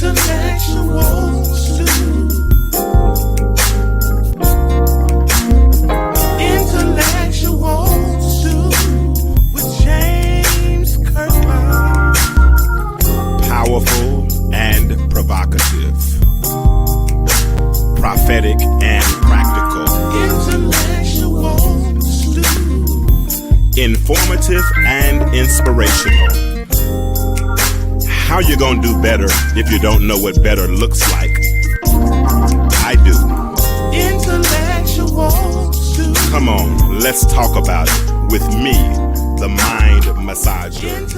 Powerful and provocative, prophetic and practical, informative and inspirational. How you gonna do better if you don't know what better looks like? I do. Come on, let's talk about it with me, the mind massager.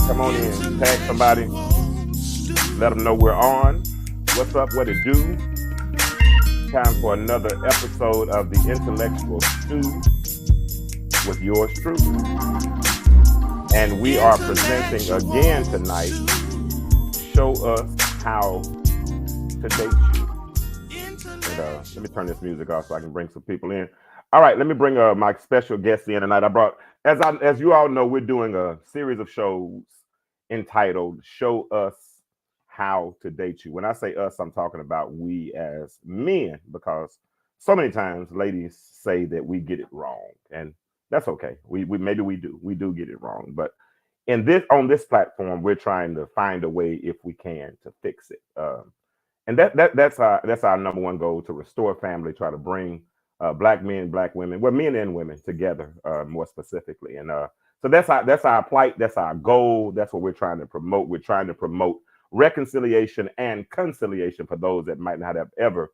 Come on in, tag somebody, let them know we're on. What's up, what it do? Time for another episode of the Intellectual Stew with yours truly. And we are presenting again tonight, Show Us How to Date You. And, let me turn this music off so I can bring some people in. All right, let me bring my special guest in tonight. I brought, as you all know, we're doing a series of shows entitled Show Us How to Date You. When I say us, I'm talking about we as men, because so many times ladies say that we get it wrong, and that's okay. We maybe we do get it wrong, but on this platform, we're trying to find a way, if we can, to fix it. And that's our number one goal, to restore family, try to bring black men, black women, well, men and women together, more specifically. And so that's our plight, that's our goal, that's what we're trying to promote. We're trying to promote reconciliation and conciliation for those that might not have ever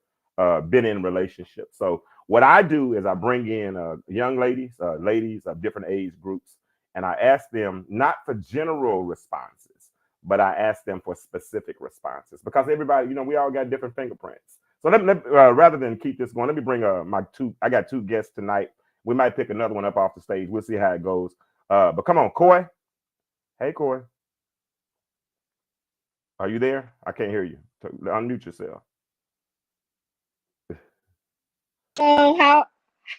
been in relationships. So what I do is I bring in young ladies of different age groups, and I ask them not for general responses, but I ask them for specific responses, because everybody, we all got different fingerprints. So rather than keep this going, let me bring I got two guests tonight. We might pick another one up off the stage. We'll see how it goes. But come on, Coy. Hey, Coy. Are you there? I can't hear you. Unmute yourself. Oh,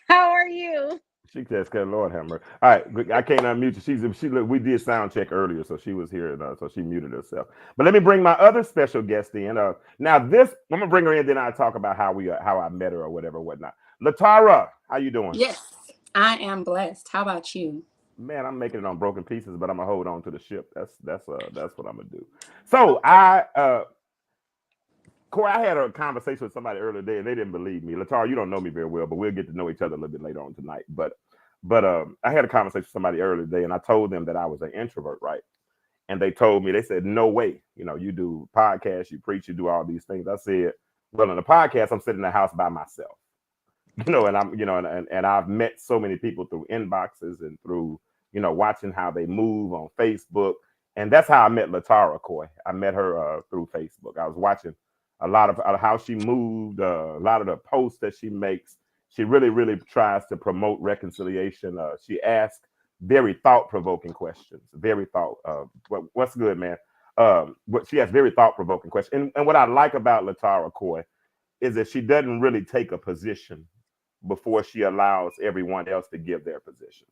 how are you? She says, "Good Lord, have mercy." All right, I can't unmute you. We did sound check earlier, so she was here, so she muted herself. But let me bring my other special guest in. Now this, I'm gonna bring her in, then I talk about how I met her or whatever, whatnot. Latara, how you doing? Yes, I am blessed. How about you? Man, I'm making it on broken pieces, but I'm gonna hold on to the ship. That's what I'm gonna do. So Corey, I had a conversation with somebody earlier today, and they didn't believe me. Latara, you don't know me very well, but we'll get to know each other a little bit later on tonight. But I had a conversation with somebody earlier today, and I told them that I was an introvert, right? And they told me, they said, "No way. You do podcasts, you preach, you do all these things." I said, "Well, in the podcast, I'm sitting in the house by myself, and I'm, and I've met so many people through inboxes and through, watching how they move on Facebook, and that's how I met Latara Coy. I met her through Facebook. I was watching a lot of how she moved, a lot of the posts that she makes. She really, really tries to promote reconciliation. She asks very thought-provoking questions. What's good, man? She has very thought-provoking questions. And what I like about Latara Coy is that she doesn't really take a position before she allows everyone else to give their position.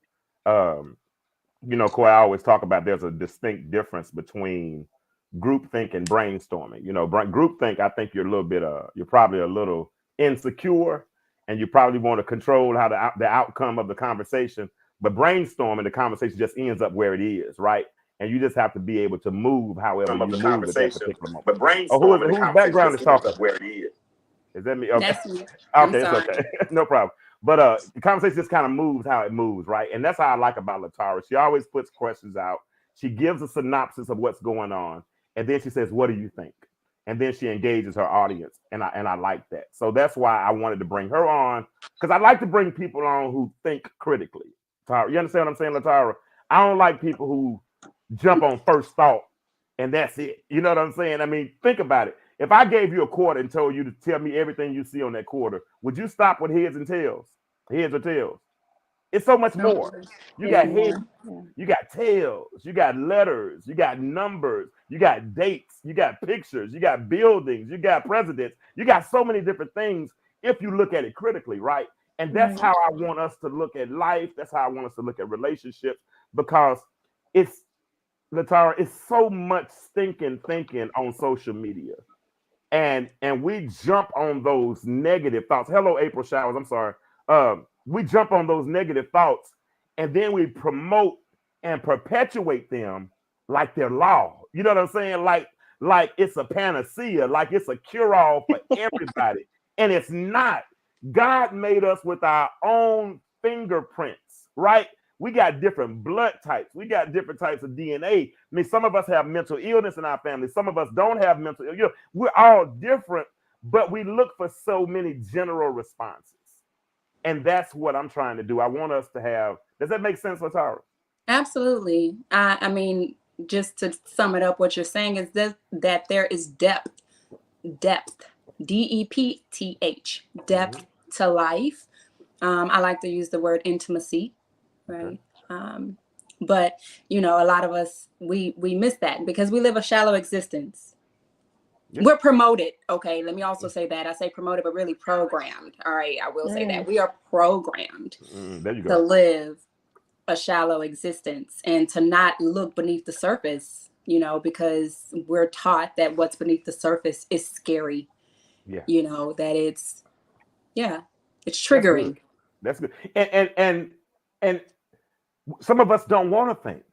Coy, I always talk about there's a distinct difference between groupthink and brainstorming. Groupthink, I think you're probably a little insecure, and you probably want to control how the outcome of the conversation. But brainstorming, the conversation just ends up where it is, right? And you just have to be able to move however you move at that particular moment. But brainstorming, whose background is talking? Where it is. Is that me? Okay. That's me. Okay, it's okay. No problem. But the conversation just kind of moves how it moves, right? And that's how I like about Latara. She always puts questions out. She gives a synopsis of what's going on, and then she says, "What do you think?" And then she engages her audience, and I like that. So that's why I wanted to bring her on, because I like to bring people on who think critically. You understand what I'm saying, Latara? I don't like people who jump on first thought and that's it. You know what I'm saying? I mean, think about it. If I gave you a quarter and told you to tell me everything you see on that quarter, would you stop with heads and tails? Heads or tails? It's so much So more. You It's got heads, more. Yeah. you got tails, you got letters, you got numbers, you got dates, you got pictures, you got buildings, you got presidents, you got so many different things if you look at it critically, right? And that's Right. how I want us to look at life. That's how I want us to look at relationships because it's Latara, it's so much stinking thinking on social media. And we jump on those negative thoughts. Hello, April Showers. I'm sorry. We jump on those negative thoughts and then we promote and perpetuate them like they're law. You know what I'm saying? Like it's a panacea, like it's a cure-all for everybody. And it's not. God made us with our own fingerprints, right? We got different blood types. We got different types of DNA. I mean, some of us have mental illness in our family. Some of us don't have mental illness. We're all different, but we look for so many general responses. And that's what I'm trying to do. I want us to have. Does that make sense, Latara? absolutely. I mean, just to sum it up, what you're saying is that there is depth, DEPTH, depth to life. I like to use the word intimacy, right? But a lot of us we miss that because we live a shallow existence. Yeah. We're promoted. Okay, let me also say that. I say promoted, but really programmed. All right, I will say that. We are programmed There you to go. live a shallow existence and to not look beneath the surface, because we're taught that what's beneath the surface is scary. Yeah. That it's That's triggering. good. That's good. And some of us don't want to think.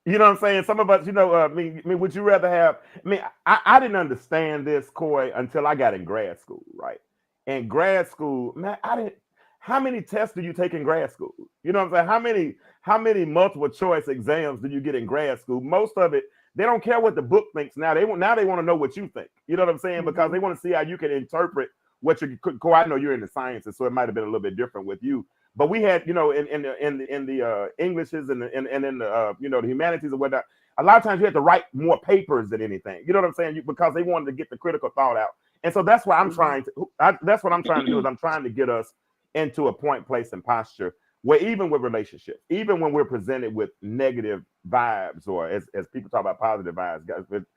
You know what I'm saying? Some of us, I mean, would you rather have? I mean, I didn't understand this, Coy, until I got in grad school, right? In grad school, man, I didn't. How many tests do you take in grad school? You know what I'm saying? How many multiple choice exams do you get in grad school? Most of it, they don't care what the book thinks now. They want to know what you think. You know what I'm saying? Because they want to see how you can interpret what you could. Coy, I know you're in the sciences, so it might have been a little bit different with you. But we had, in the Englishes and in the the humanities and whatnot, a lot of times you had to write more papers than anything. You know what I'm saying? Because they wanted to get the critical thought out. And so that's what I'm trying to. That's what I'm trying to do. Is I'm trying to get us into a point, place, and posture where even with relationships, even when we're presented with negative vibes, or as people talk about positive vibes,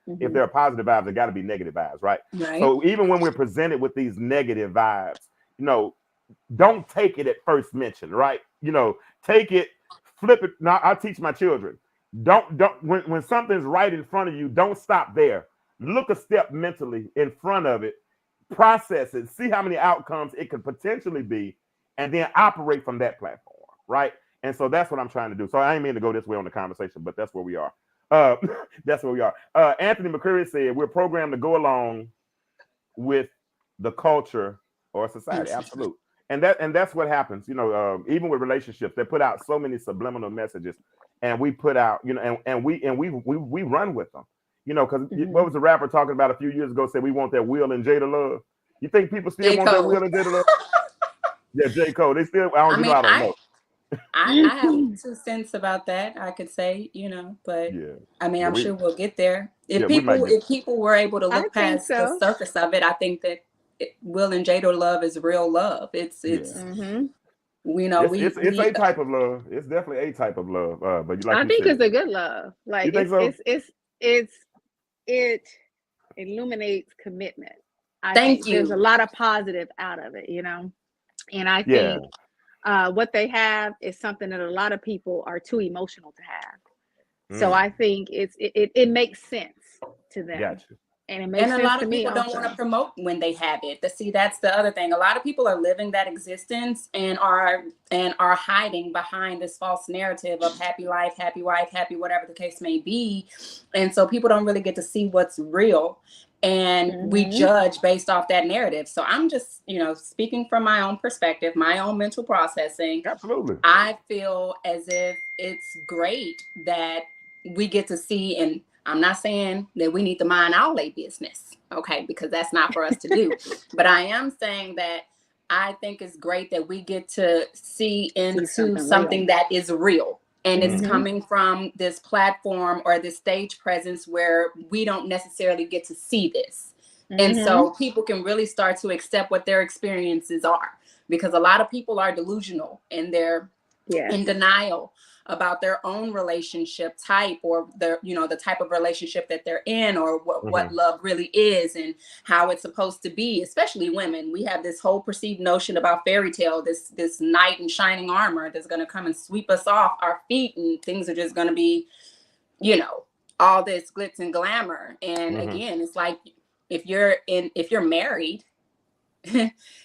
if there are positive vibes, there got to be negative vibes, right? So even when we're presented with these negative vibes, don't take it at first mention, right? Take it, flip it. Now I teach my children, don't when something's right in front of you, don't stop there. Look a step mentally in front of it, process it, see how many outcomes it could potentially be, and then operate from that platform, right? And so that's what I'm trying to do. So I ain't mean to go this way on the conversation, but that's where we are. That's where we are. Anthony McCurry said we're programmed to go along with the culture or society. Absolutely. And that's what happens, even with relationships, they put out so many subliminal messages, and we put out, and we run with them, because what was the rapper talking about a few years ago? Said we want that Will and Jada love. You think people still want that Will and Jada love? Yeah, J. Cole. They still. I don't know. I have 2 cents about that. I could say, but Yeah. I mean, I'm sure we'll get there. If people were able to look past the surface of it, I think that Will and Jada love is real love. It's it's Mm-hmm. a type of love. It's definitely a type of love. But I think it's a good love. Like you think so? It illuminates commitment. I Thank think you. there's a lot of positive out of it, and I think what they have is something that a lot of people are too emotional to have. So I think it makes sense to them. Gotcha. And it makes sense a lot to of me people don't also. want to promote when they have it. See, that's the other thing. A lot of people are living that existence and are hiding behind this false narrative of happy life, happy wife, happy whatever the case may be. And so people don't really get to see what's real. And we judge based off that narrative. So I'm just, speaking from my own perspective, my own mental processing. Absolutely. I feel as if it's great that we get to see, and I'm not saying that we need to mind our lay business, okay, because that's not for us to do. But I am saying that I think it's great that we get to see into something that is real. And it's coming from this platform or this stage presence where we don't necessarily get to see this. And so people can really start to accept what their experiences are, because a lot of people are delusional in their in denial about their own relationship type, or the type of relationship that they're in, or what love really is and how it's supposed to be. Especially women, we have this whole perceived notion about fairy tale, this knight in shining armor that's going to come and sweep us off our feet, and things are just going to be, all this glitz and glamour. And again, it's like, if you're married,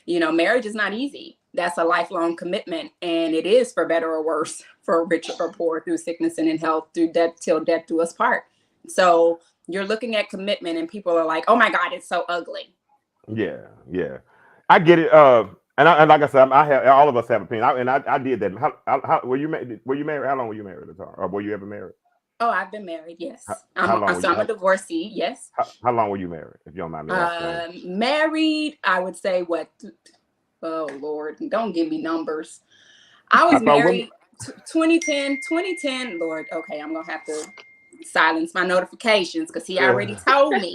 marriage is not easy. That's a lifelong commitment, and it is for better or worse, for rich or poor, through sickness and in health, through death, till death do us part. So you're looking at commitment, and people are like, "Oh my God, it's so ugly." Yeah, I get it. And like I said, I have, all of us have opinion. I did that. How were you married? How long were you married, or were you ever married? Oh, I've been married. Yes, I'm a divorcee. Yes. How long were you married, if you don't mind me asking? Married, I would say what. Oh Lord, don't give me numbers. I was married 2010. Lord, okay, I'm gonna have to silence my notifications because he already told me.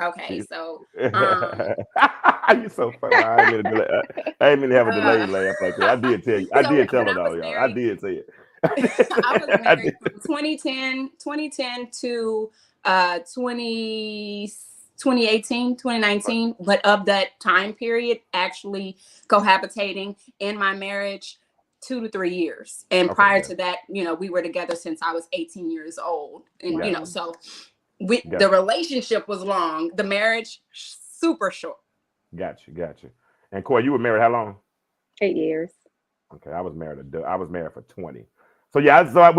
Okay, so you're so funny. I ain't mean to have a delayed laugh like that. I did tell you. I did tell it all, y'all. I did say it. I was married from 2010 to 2018, 2019, but of that time period, actually cohabitating in my marriage 2 to 3 years. And prior to that, we were together since I was 18 years old. And, so the relationship was long, the marriage super short. Got you. And Coy, you were married how long? 8 years. Okay. I was married for 20. So so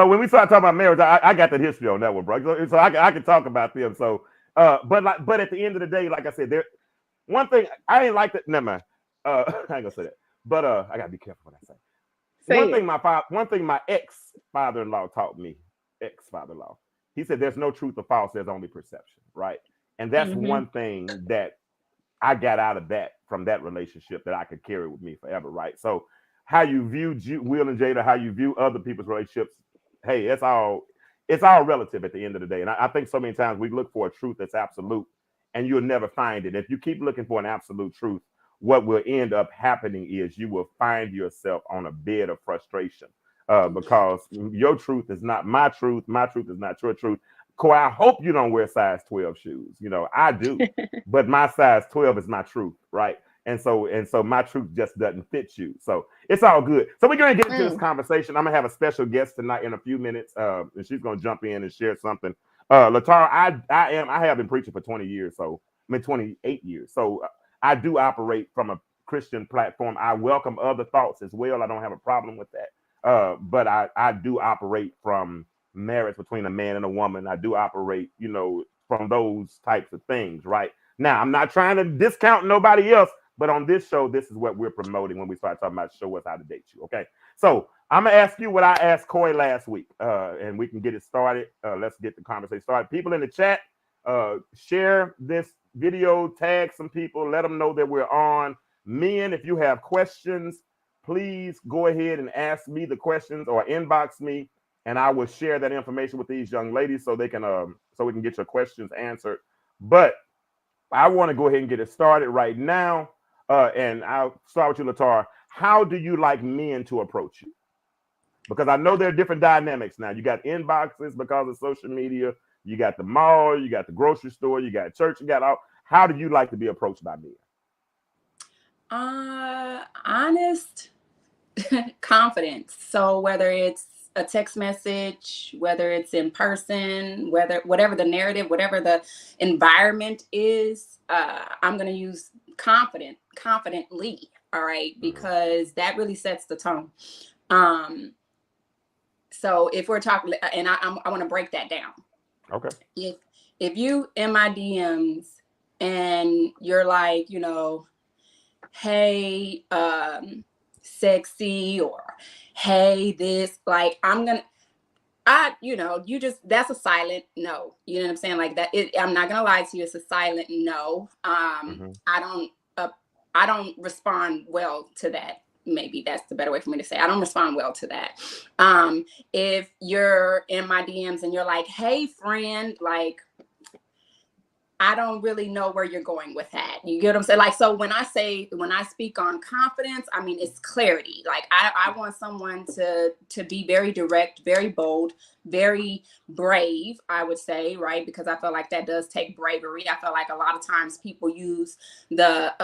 when we started talking about marriage, I got the history on that one, bro. So I can talk about them. So, but at the end of the day, like I said, one thing I ain't like that. Never mind. I ain't gonna say that. But I gotta be careful what I say. One thing my ex-father-in-law taught me. Ex-father-in-law. He said, "There's no truth or false. There's only perception." Right. And that's one thing that I got out of that, from that relationship, that I could carry with me forever. Right. So, how you view Will and Jada, how you view other people's relationships, hey, it's all relative at the end of the day. And I think so many times we look for a truth that's absolute, and you'll never find it. If you keep looking for an absolute truth, what will end up happening is you will find yourself on a bed of frustration, because your truth is not my truth. My truth is not your truth. Coy, I hope you don't wear size 12 shoes. I do, but my size 12 is my truth, right? And so my truth just doesn't fit you. So it's all good. So we're going to get into this conversation. I'm going to have a special guest tonight in a few minutes. And she's going to jump in and share something. Latara, I have been preaching for 20 years. So 28 years. So I do operate from a Christian platform. I welcome other thoughts as well. I don't have a problem with that. But I do operate from marriage between a man and a woman. I do operate, from those types of things. Right now, I'm not trying to discount nobody else. But on this show, this is what we're promoting when we start talking about Show Us How to Date You. Okay. So I'm going to ask you what I asked Coy last week, and we can get it started. Let's get the conversation started. People in the chat, share this video, tag some people, let them know that we're on. Men, if you have questions, please go ahead and ask me the questions or inbox me, and I will share that information with these young ladies so they can, so we can get your questions answered. But I want to go ahead and get it started right now. And I'll start with you, Latara. How do you like men to approach you? Because I know there are different dynamics now. You got inboxes because of social media. You got the mall. You got the grocery store. You got church. You got all. How do you like to be approached by men? Honest, confidence. So whether it's a text message, whether it's in person, whatever the narrative, whatever the environment is, I'm going to use confidently. All right. Because that really sets the tone. So if we're talking, and I want to break that down. Okay. If you in my DMs and you're like, hey, sexy, or hey, this, like, that's a silent no. You know what I'm saying? Like that. I'm not gonna lie to you. It's a silent no. I don't respond well to that. Maybe that's the better way for me to say. I don't respond well to that. If you're in my DMs and you're like, hey, friend, like, I don't really know where you're going with that. You get what I'm saying? Like, so when I speak on confidence, I mean, it's clarity. Like I want someone to be very direct, very bold, very brave, I would say, right? Because I feel like that does take bravery. I feel like a lot of times people use the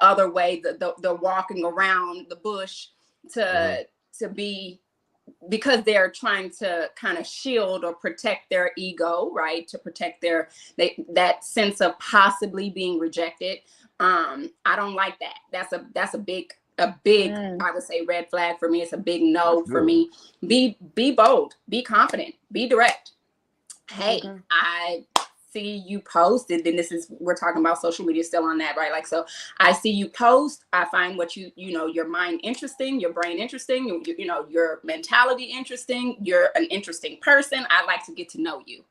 other way, the walking around the bush to be, because they're trying to kind of shield or protect their ego, right? To protect that sense of possibly being rejected. I don't like that. That's a big, I would say, red flag for me. It's a big no for me. Be bold, be confident, be direct. Hey, I see you posted, and we're talking about social media still on that, right? Like, so I see you post, I find what your mind interesting, your brain interesting, your mentality interesting, you're an interesting person. I like to get to know you.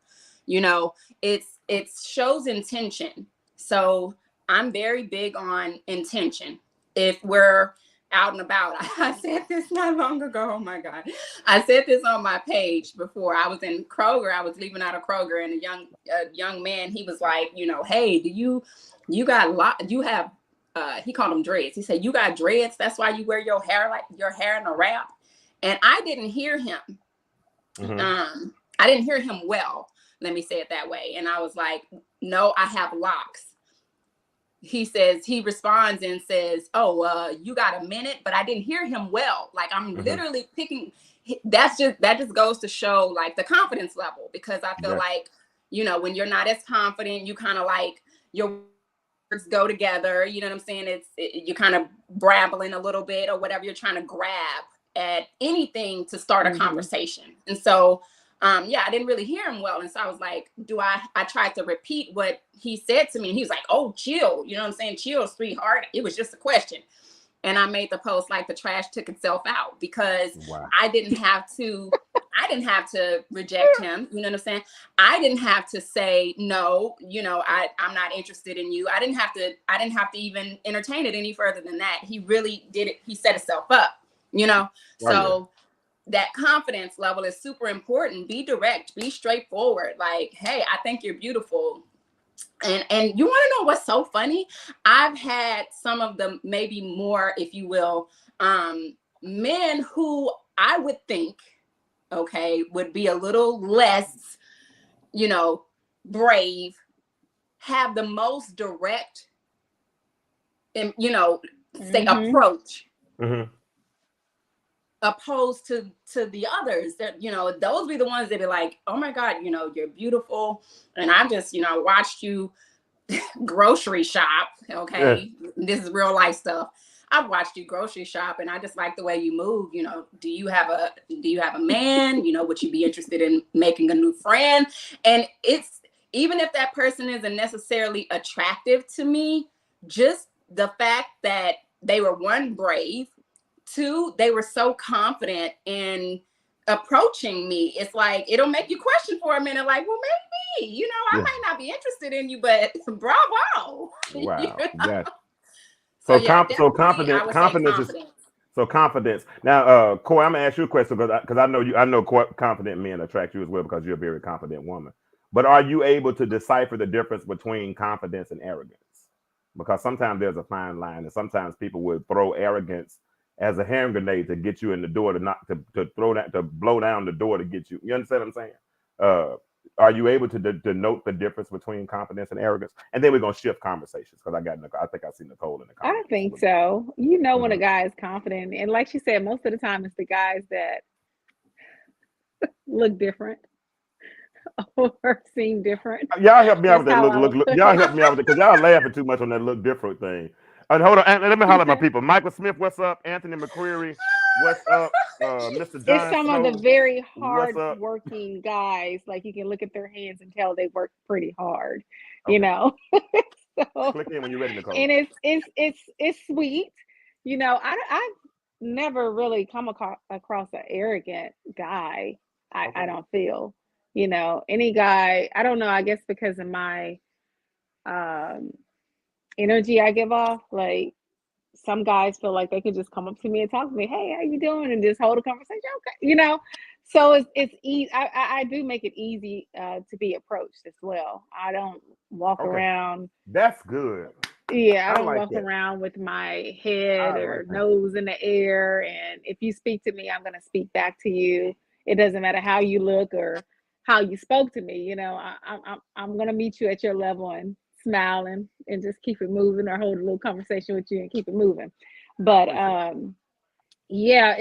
It shows intention. So I'm very big on intention. If we're out and about, I said this not long ago. Oh my God. I said this on my page before. I was in Kroger. I was leaving out of Kroger, and a young man, he was like, hey, you have, he called them dreads. He said, you got dreads. That's why you wear your hair in a wrap. And I didn't hear him. I didn't hear him well. Let me say it that way. And I was like, no, I have locks. He responds and says, oh, you got a minute? But I didn't hear him well. Like, I'm literally picking. That just goes to show, like, the confidence level, because I feel like, when you're not as confident, you kind of like your words go together. You know what I'm saying? You're kind of brabbling a little bit or whatever. You're trying to grab at anything to start a conversation. And so, I didn't really hear him well. And so I was like, I tried to repeat what he said to me. And he was like, oh, chill. You know what I'm saying? Chill, sweetheart. It was just a question. And I made the post like the trash took itself out, because I didn't have to reject him. You know what I'm saying? I didn't have to say, no, I'm not interested in you. I didn't have to even entertain it any further than that. He really did it. He set himself up, So that confidence level is super important. Be direct, be straightforward. Like, hey, I think you're beautiful. And you want to know what's so funny? I've had some of the maybe more, if you will, men who I would think, would be a little less, brave, have the most direct, say approach. Opposed to the others, that those be the ones that are like, oh my God, you're beautiful, and I just watched you grocery shop. This is real life stuff. I've watched you grocery shop, and I just like the way you move. Do you have a man? Would you be interested in making a new friend? And it's, even if that person isn't necessarily attractive to me, just the fact that they were, one, brave, two, they were so confident in approaching me. It's like, it'll make you question for a minute, like, well, maybe, I might not be interested in you, but bravo. Wow. Confidence. Now, Corey, I'm gonna ask you a question, because I know confident men attract you as well, because you're a very confident woman. But are you able to decipher the difference between confidence and arrogance? Because sometimes there's a fine line, and sometimes people would throw arrogance as a hand grenade to get you in the door, to blow down the door to get you. You understand what I'm saying? Are you able to denote the difference between confidence and arrogance? And then we're gonna shift conversations, because I think I see Nicole in the comments. I think so. When a guy is confident, and like she said, most of the time it's the guys that look different or seem different. Y'all help me out with that look. Y'all help me out with it, because y'all laughing too much on that look different thing. And hold on, and let me holler at my people. Michael Smith, what's up? Anthony McCreary, what's up? Mr. John It's some Snow, of the very hard working guys. Like, you can look at their hands and tell they work pretty hard. So, click in when you're ready, Nicole. And it's sweet. I've never really come across an arrogant guy. I don't feel. Any guy. I don't know. I guess because of my energy I give off, like, some guys feel like they can just come up to me and talk to me, hey, how you doing, and just hold a conversation. So it's easy. I do make it easy to be approached as well. I don't walk Okay, around. that's good. Yeah, I I don't like walk that. around with my head I or like that. nose in the air. And if you speak to me, I'm going to speak back to you. It doesn't matter how you look or how you spoke to me. You know, I'm going to meet you at your level and smiling and just keep it moving, or hold a little conversation with you and keep it moving. But Appreciate yeah,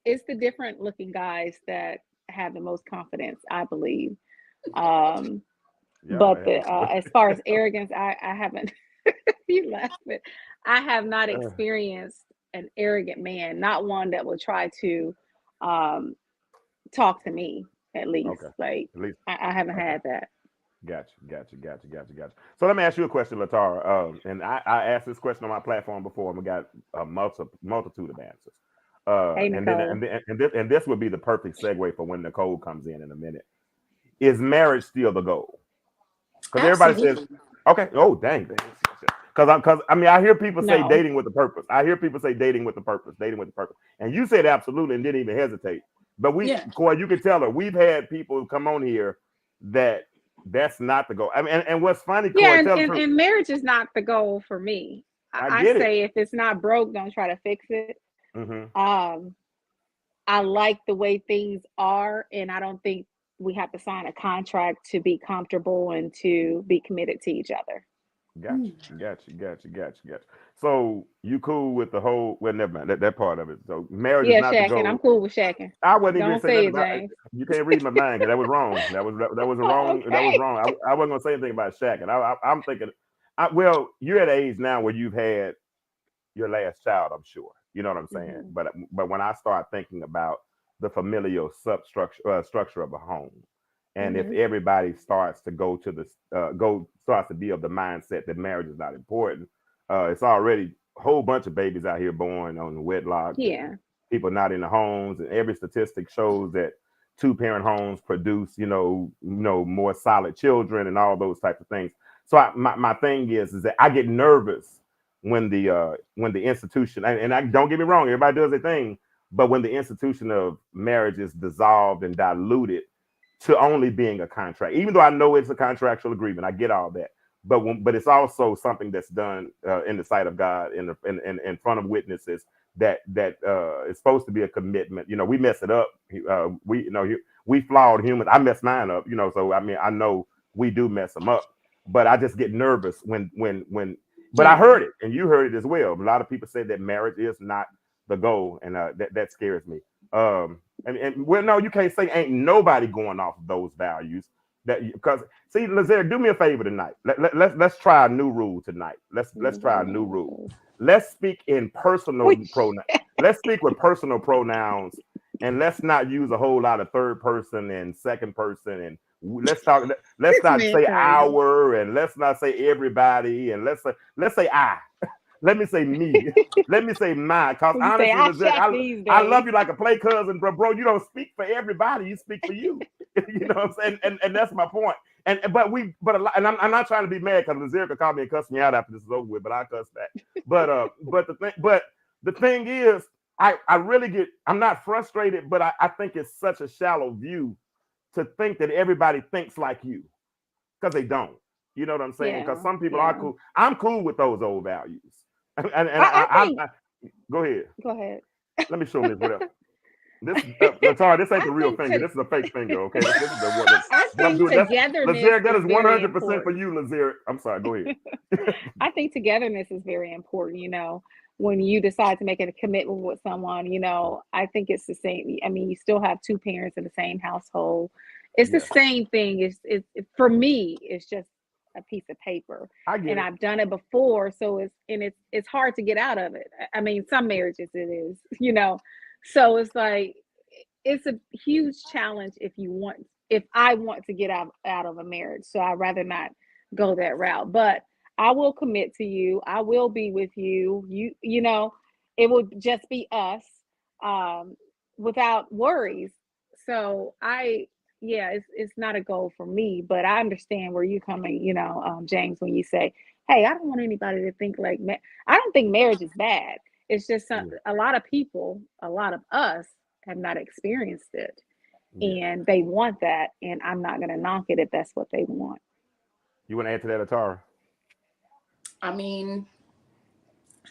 it's the different looking guys that have the most confidence, I believe. Um, it. Yeah, but man. as far as arrogance, I haven't. You laugh, but I have not Uh, experienced an arrogant man, not one that will try to um, talk to me. At least, okay. like At least I haven't okay. had that. Gotcha. So let me ask you a question, Latara. And I asked this question on my platform before, and we got a multitude of answers. Hey, And then Nicole. and this would be the perfect segue for when Nicole comes in a minute. Is marriage still the goal? Because everybody says, Absolutely. okay, oh dang, because I mean I hear people say No. dating with a purpose. I hear people say dating with a purpose, and you said absolutely and didn't even hesitate. But Yeah. Corey, you can tell her we've had people come on here that that's not the goal. I mean, and what's funny, Yeah, Corey, tell the truth. and marriage is not the goal for me. I I get it. say if it's not broke, don't try to fix it. Hmm. Um, I like the way things are, and I don't think we have to sign a contract to be comfortable and to be committed to each other. Gotcha, gotcha. So you cool with the whole? Well, never mind that part of it. So marriage is Yeah, not the shacking. I'm goal. cool with shacking. I wasn't even Don't say say nothing it, about. James. You can't read my mind. 'Cause that was wrong. That was Oh, wrong. That was okay. wrong. I wasn't gonna say anything about Shaq. And I'm thinking, well, you're at an age now where you've had your last child. I'm sure. You know what I'm saying. Hmm. But when I start thinking about the familial substructure structure of a home, and if Hmm. everybody starts to go to the starts to be of the mindset that marriage is not important, it's already a whole bunch of babies out here born on wedlock and Yeah. people not in the homes, and every statistic shows that two-parent homes produce more solid children and all those types of things. So my thing is that I get nervous when the institution, and I don't get me wrong, everybody does their thing, but when the institution of marriage is dissolved and diluted to only being a contract, even though I know it's a contractual agreement, I get all that. But it's also something that's done in the sight of God, in front of witnesses, that is supposed to be a commitment. We mess it up. We flawed humans. I mess mine up. So I mean I know we do mess them up, but I just get nervous when. But I Yeah. heard it, and you heard it as well. A lot of people say that marriage is not the goal, and that scares me. And well, no, you can't say ain't nobody going off of those values. Because see, Lazare, do me a favor tonight. Let's try a new rule tonight. Let's try a new rule. Let's speak in personal We pronoun. Let's speak with personal pronouns, and let's not use a whole lot of third person and second person. And let's talk. Let's this not man say crazy. our, and let's not say everybody, and let's say I. Let me say me. Let me say mine. Cause When you say honestly, I Lazare, shack these I days. love you like a play cousin, bro. You don't speak for everybody. You speak for you. You know what I'm saying? And that's my point. But a lot, and I'm not trying to be mad because Lazare could call me and cuss me out after this is over with, but I cuss back. But the thing is, I really I'm not frustrated, but I think it's such a shallow view to think that everybody thinks like you, because they don't. You know what I'm saying? Because Yeah. some people are Yeah. cool. I'm cool with those old values. And I think. go ahead. Go ahead. Let me show me whatever. Sorry, this ain't the I real think finger. to This is a fake finger. Okay, this is the one I that I'm think doing. That's togetherness Lazare. That is is very 100% for important. you, Lazare. I'm sorry. Go ahead. I think togetherness is very important. When you decide to make a commitment with someone, I think it's the same. I mean, you still have two parents in the same household. It's the Yes, same thing. For me, it's just a piece of paper, I get and it. I've done it before. So it's hard to get out of it. I mean, some marriages it is, So it's like it's a huge challenge if I want to get out of a marriage. So I'd rather not go that route. But I will commit to you. I will be with you. It will just be us, um, without worries. So yeah, it's not a goal for me, but I understand where you're coming, James, when you say, "Hey, I don't want anybody to think like I don't think marriage is bad. It's just Yeah. a lot of people, a lot of us have not experienced it. and they want that, and I'm not going to knock it if that's what they want. You want to add to that, Atara? I mean,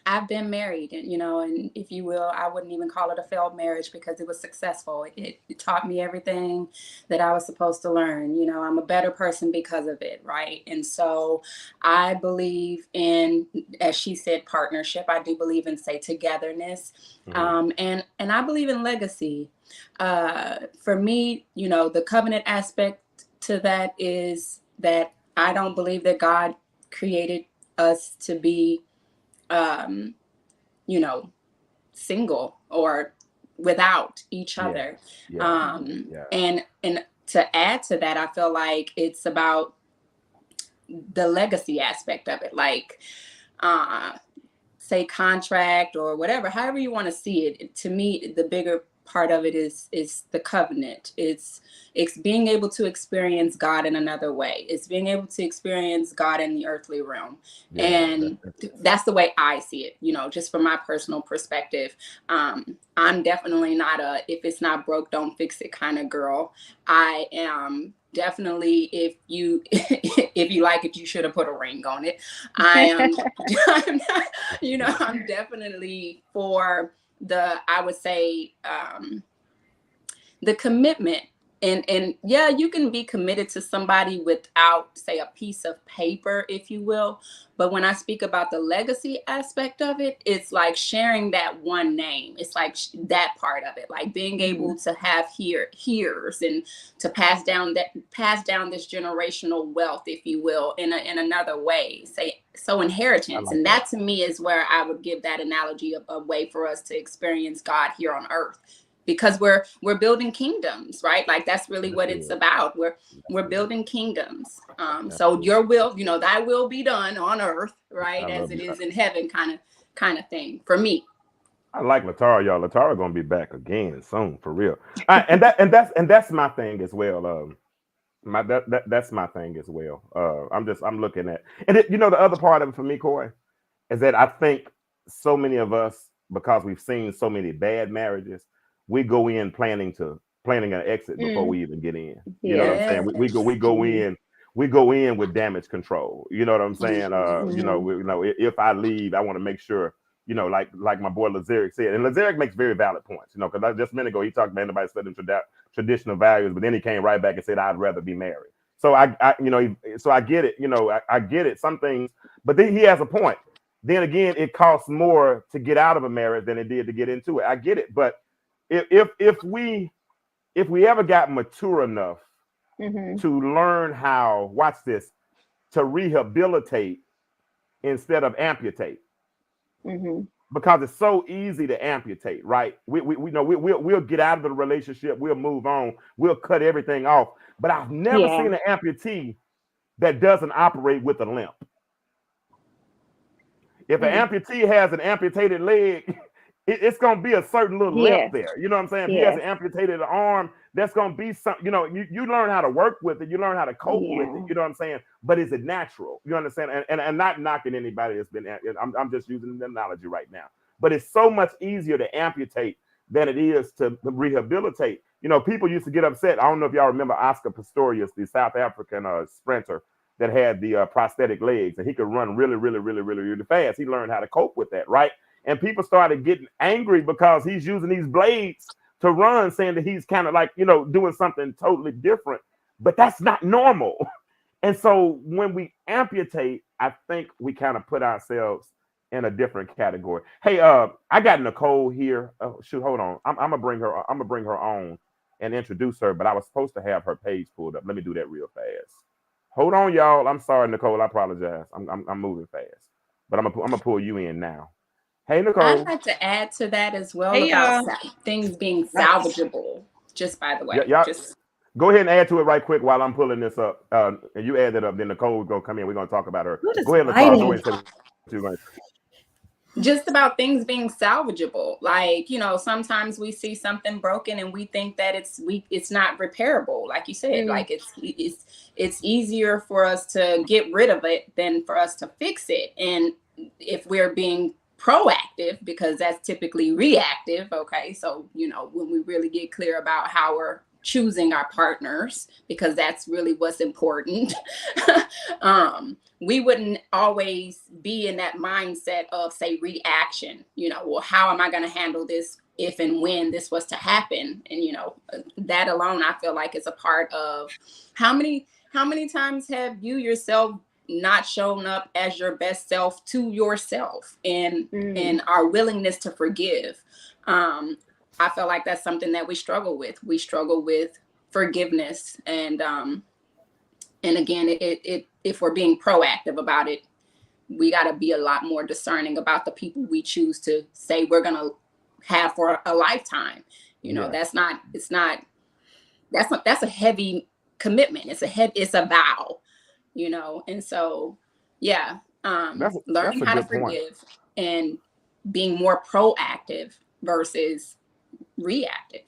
I've been married, and and if you will, I wouldn't even call it a failed marriage because it was successful. It taught me everything that I was supposed to learn. I'm a better person because of it, right? And so I believe in, as she said, partnership. I do believe in, say, togetherness, and I believe in legacy. For me, the covenant aspect to that is that I don't believe that God created us to be single or without each other. And to add to that, I feel like it's about the legacy aspect of it, like say contract or whatever, however you want to see it. To me, the bigger part of it is the covenant. It's being able to experience God in another way. It's being able to experience God in the earthly realm. And that's the way I see it, just from my personal perspective. I'm definitely not a, if it's not broke, don't fix it kind of girl. I am definitely, if you like it, you should have put a ring on it. I'm not, I'm definitely for I would say, the commitment. And yeah, you can be committed to somebody without, say, a piece of paper, if you will. But when I speak about the legacy aspect of it, it's like sharing that one name. It's like that part of it, like being able to have hears and to pass down this generational wealth, if you will, in another way. So inheritance. And that to me is where I would give that analogy of a way for us to experience God here on earth. Because we're building kingdoms, right? Like that's really what it's about. We're building kingdoms. So your will, thy will be done on earth, right, as it is in heaven, kind of thing for me. I like Latara, y'all. Latara gonna be back again soon, for real. And that's my thing as well. That's my thing as well. I'm looking at, and the other part of it for me, Coy, is that I think so many of us, because we've seen so many bad marriages, we go in planning an exit before we even get in. You know what I'm saying? We go in with damage control. You know what I'm saying? If I leave, I want to make sure, like my boy Lazaric said, and Lazaric makes very valid points. Because just a minute ago he talked about anybody studying traditional values, but then he came right back and said I'd rather be married. So I get it. I get it. Some things, but then he has a point. Then again, it costs more to get out of a marriage than it did to get into it. I get it, but if we ever got mature enough to learn how, watch this, to rehabilitate instead of amputate, because it's so easy to amputate, right? We'll get out of the relationship, we'll move on, we'll cut everything off. But I've never seen an amputee that doesn't operate with a limp. If an amputee has an amputated leg, it's going to be a certain little limp there. You know what I'm saying? If he has an amputated arm, that's going to be something, you learn how to work with it. You learn how to cope with it. You know what I'm saying? But is it natural? You understand? And not knocking anybody that's been, I'm just using the analogy right now. But it's so much easier to amputate than it is to rehabilitate. People used to get upset. I don't know if y'all remember Oscar Pistorius, the South African sprinter that had the prosthetic legs, and he could run really, really, really, really, really fast. He learned how to cope with that, right? And people started getting angry because he's using these blades to run, saying that he's kind of like, doing something totally different. But that's not normal. And so when we amputate, I think we kind of put ourselves in a different category. Hey, I got Nicole here. Oh, shoot, hold on. I'm gonna bring her on and introduce her, but I was supposed to have her page pulled up. Let me do that real fast. Hold on, y'all. I'm sorry, Nicole. I apologize. I'm moving fast, but I'm gonna pull you in now. Hey, Nicole. I'd like to add to that as well about things being salvageable. Just by the way, just go ahead and add to it right quick while I'm pulling this up. And you add it up, then Nicole's gonna come in. We're gonna talk about her. Go ahead, Nicole. Just about things being salvageable. Like, sometimes we see something broken and we think that it's not repairable. Like you said, like it's easier for us to get rid of it than for us to fix it. And if we're being proactive, because that's typically reactive. Okay. So, when we really get clear about how we're choosing our partners, because that's really what's important. We wouldn't always be in that mindset of, say, reaction, well, how am I going to handle this if and when this was to happen? And, that alone, I feel like is a part of how many times have you yourself not shown up as your best self to yourself, and our willingness to forgive. I feel like that's something that we struggle with. We struggle with forgiveness, and again, it if we're being proactive about it, we got to be a lot more discerning about the people we choose to say we're gonna have for a lifetime. That's a heavy commitment. It's a vow, and so learning how to forgive and being more proactive versus reactive.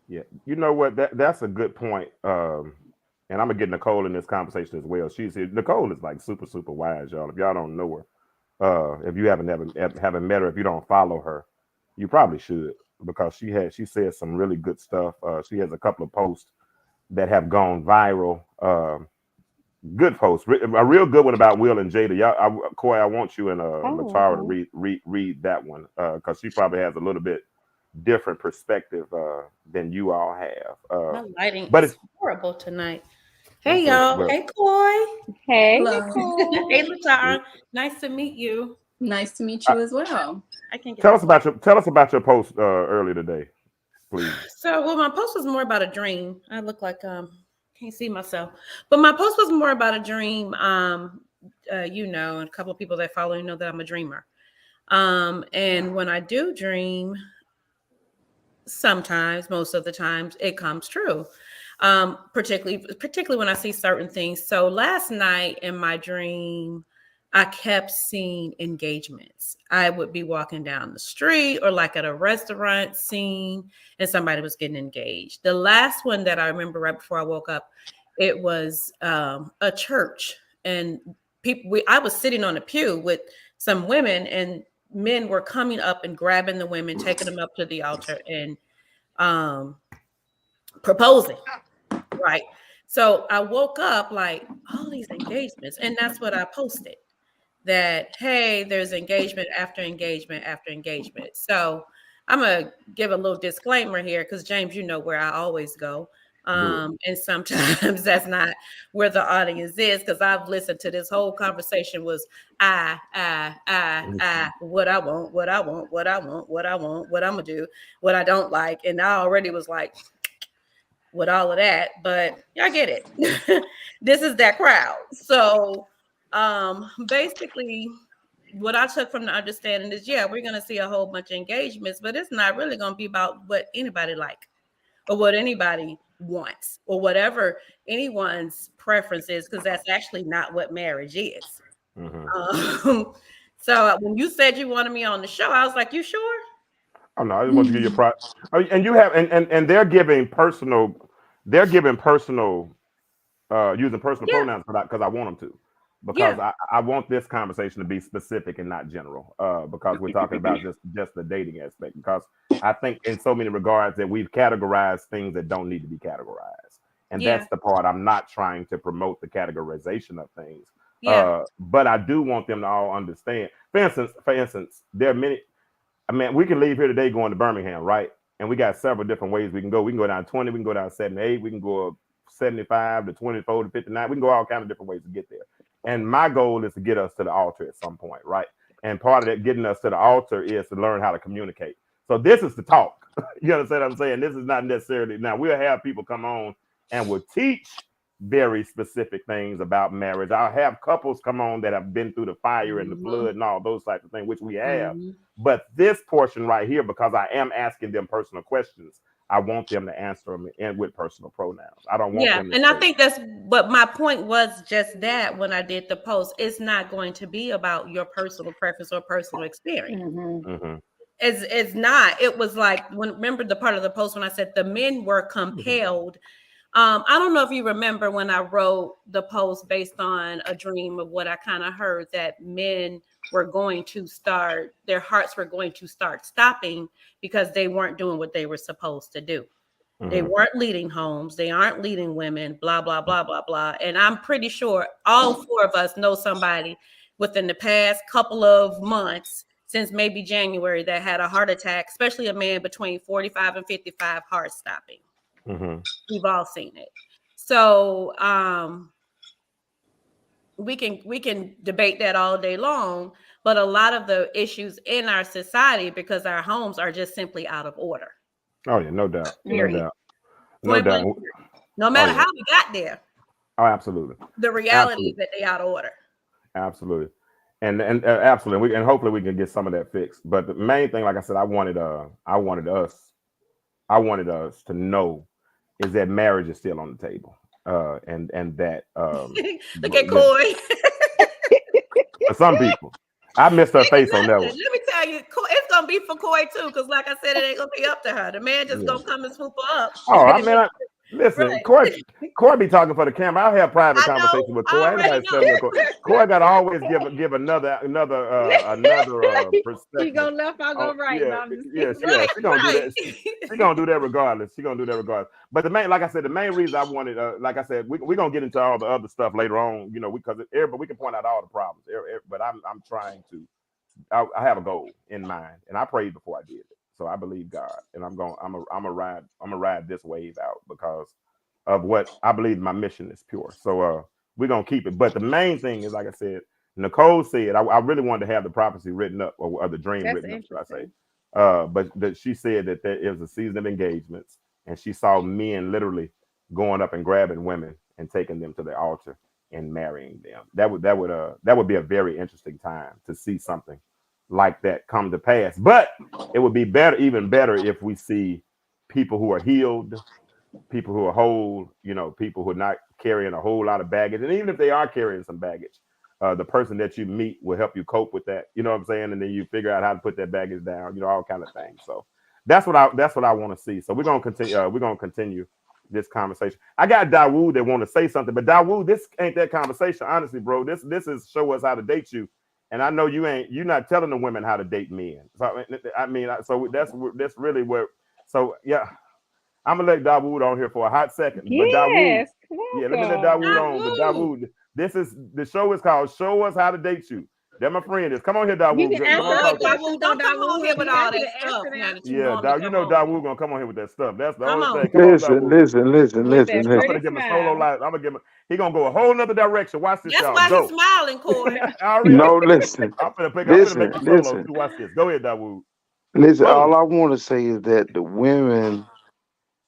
Yeah, you know what? That's a good point. And I'm gonna get Nicole in this conversation as well. Nicole is like super, super wise, y'all. If y'all don't know her, if you haven't met her, if you don't follow her, you probably should, because she says some really good stuff. She has a couple of posts that have gone viral. Good posts, a real good one about Will and Jada. Y'all, Coy, I want you and Latara to read that one, because she probably has a little bit different perspective than you all have. My lighting but is horrible tonight. Hey y'all. Hey Coy. Hey. Hey Latara. Nice to meet you. Nice to meet you as well. I can't get tell us about your post earlier today, please. So, well, my post was more about a dream. I look like can't see myself, but my post was more about a dream. And a couple of people that follow know that I'm a dreamer. And when I do dream, sometimes, most of the times, it comes true. Particularly when I see certain things. So last night in my dream, I kept seeing engagements. I would be walking down the street or like at a restaurant scene, and somebody was getting engaged. The last one that I remember right before I woke up, it was a church, and I was sitting on a pew with some women, and men were coming up and grabbing the women, taking them up to the altar and proposing. Right. So I woke up like, all these engagements, and that's what I posted. That, hey, there's engagement after engagement after engagement. So I'm going to give a little disclaimer here, because James, you know where I always go. And sometimes that's not where the audience is, because I've listened to this whole conversation was what I want, what I'm going to do, what I don't like. And I already was like, with all of that, but y'all get it. This is that crowd. So basically what I took from the understanding is, we're going to see a whole bunch of engagements, but it's not really going to be about what anybody like or what anybody wants or whatever anyone's preference is, because that's actually not what marriage is. So when you said you wanted me on the show, I was like, you sure? Oh no, I just want to give you a pride. And you have, and they're giving personal using personal pronouns because I want them to, because I want this conversation to be specific and not general, because we're talking about just the dating aspect, because I think in so many regards that we've categorized things that don't need to be categorized, and that's the part. I'm not trying to promote the categorization of things, but I do want them to all understand. For instance, there are many. I mean, we can leave here today going to Birmingham, right? And we got several different ways we can go. We can go down 20, we can go down 78, we can go up 75 to 24 to 59. We can go all kinds of different ways to get there. And my goal is to get us to the altar at some point, right? And part of that getting us to the altar is to learn how to communicate. So this is the talk. You understand what I'm saying? This is not necessarily, now we'll have people come on and will teach very specific things about marriage. I'll have couples come on that have been through the fire and the flood and all those types of things, which we have. But this portion right here, because I am asking them personal questions, I want them to answer them with personal pronouns. I don't want them to and I think that's what my point was, just that when I did the post, it's not going to be about your personal preference or personal experience. It's not. It was like, remember the part of the post when I said the men were compelled. I don't know if you remember when I wrote the post based on a dream of what I kind of heard, that men were going to start, their hearts were going to start stopping because they weren't doing what they were supposed to do. They weren't leading homes. They aren't leading women, blah, blah, blah, blah, blah. And I'm pretty sure all four of us know somebody within the past couple of months, since maybe January, that had a heart attack, especially a man between 45 and 55, heart stopping. We've all seen it. So we can debate that all day long, but a lot of the issues in our society, because our homes are just simply out of order. Oh yeah, no doubt. Period. No doubt. No matter how we got there. Oh, absolutely. The reality is that they out of order. Absolutely. And absolutely. And hopefully we can get some of that fixed. But the main thing, like I said, I wanted us to know is that marriage is still on the table. And that look at Corey. For some people. I missed her face on that one. Let me tell you, it's gonna be for Corey too, because like I said, it ain't gonna be up to her. The man just gonna come and swoop her up. Oh, I mean, listen, right. Corey be talking for the camera. I'll have private conversation with Corey. Corey got to always give another perspective. She go left, I'll go right. She's gonna do that. She's gonna do that regardless. But the main, like I said, the main reason I wanted, like I said, we're gonna get into all the other stuff later on, because we can point out all the problems. But I'm trying to. I have a goal in mind, and I prayed before I did it. So I believe God, and I'm gonna ride this wave out because of what I believe my mission is pure. So we're gonna keep it. But the main thing is, like I said, Nicole said, I really wanted to have the prophecy written up or the dream written up, should I say? But she said that it was a season of engagements, and she saw men literally going up and grabbing women and taking them to the altar and marrying them. That would be a very interesting time to see something like that come to pass. But it would be even better if we see people who are healed, people who are whole, people who are not carrying a whole lot of baggage. And even if they are carrying some baggage, the person that you meet will help you cope with that. You know what I'm saying? And then you figure out how to put that baggage down, all kind of things. So that's what I want to see. So we're gonna continue this conversation. I got Dawood that want to say something, but Dawood, this ain't that conversation, honestly, bro. This is show us how to date you. And I know you're not telling the women how to date men. So so that's really where. So yeah, I'm gonna let Dawood on here for a hot second. Yes, but Dawood, let me let Dawood on. But Dawood, the show is called "Show Us How to Date You." That my friend is. Come on here, Dawood. Don't come on here with all that stuff. Yeah, Dawood gonna come on here with that stuff. That's the only thing. Listen. I'm gonna give him a solo live. I'm gonna give him. He gonna go a whole nother direction. Watch this. That's why he's smiling, Corey. No, listen. I'm gonna make a solo. Watch this. Go ahead, Dawood. Listen, all I want to say is that the women,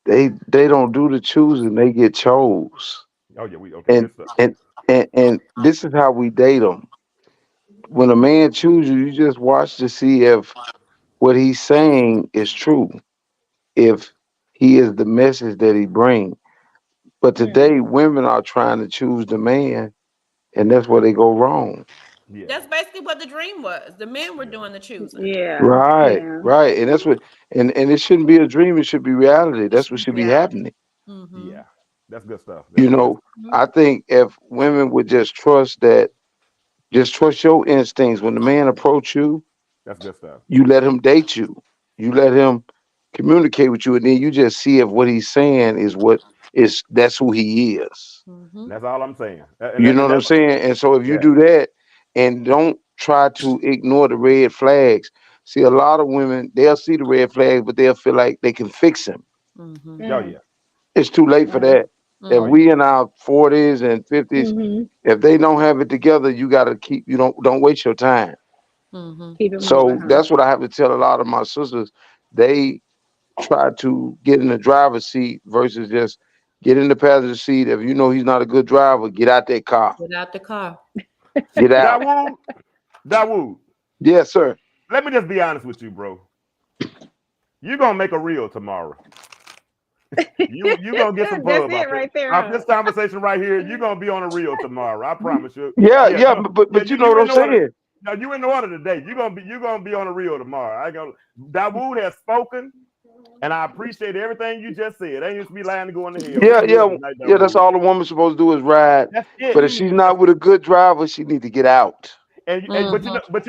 they don't do the choosing; they get chose. Oh yeah, okay. And this is how we date them. When a man chooses you, you just watch to see if what he's saying is true, if he is the message that he brings. But today, women are trying to choose the man, and that's where they go wrong. Yeah. That's basically what the dream was. The men were doing the choosing. Yeah. Right. And that's what, and it shouldn't be a dream. It should be reality. That's what should be happening. Mm-hmm. Yeah. That's good stuff. I think if women would just trust your instincts. When the man approach you, that's good stuff. You let him date you. You let him communicate with you, and then you just see if what he's saying that's who he is. Mm-hmm. That's all I'm saying. You know what I'm saying? And so if you do that and don't try to ignore the red flags, see, a lot of women, they'll see the red flags, but they'll feel like they can fix him. Mm-hmm. Oh yeah. It's too late for that. If we in our 40s and 50s, if they don't have it together, you got to keep. Don't waste your time. Mm-hmm. So that's what I have to tell a lot of my sisters. They try to get in the driver's seat versus just get in the passenger seat. If you know he's not a good driver, get out that car. Get out the car. Get out. Dawood. Yes, sir. Let me just be honest with you, bro. You're gonna make a reel tomorrow. You gonna get some pub right there. Off this conversation right here, you're gonna be on a reel tomorrow. I promise you. But you know what I'm saying. Now you in the order today. You're gonna be on a reel tomorrow. Dawood has spoken, and I appreciate everything you just said. Ain't used to be lying to go in the hill. Yeah. That's all a woman's supposed to do is ride. That's it. But if she's not with a good driver, she need to get out. But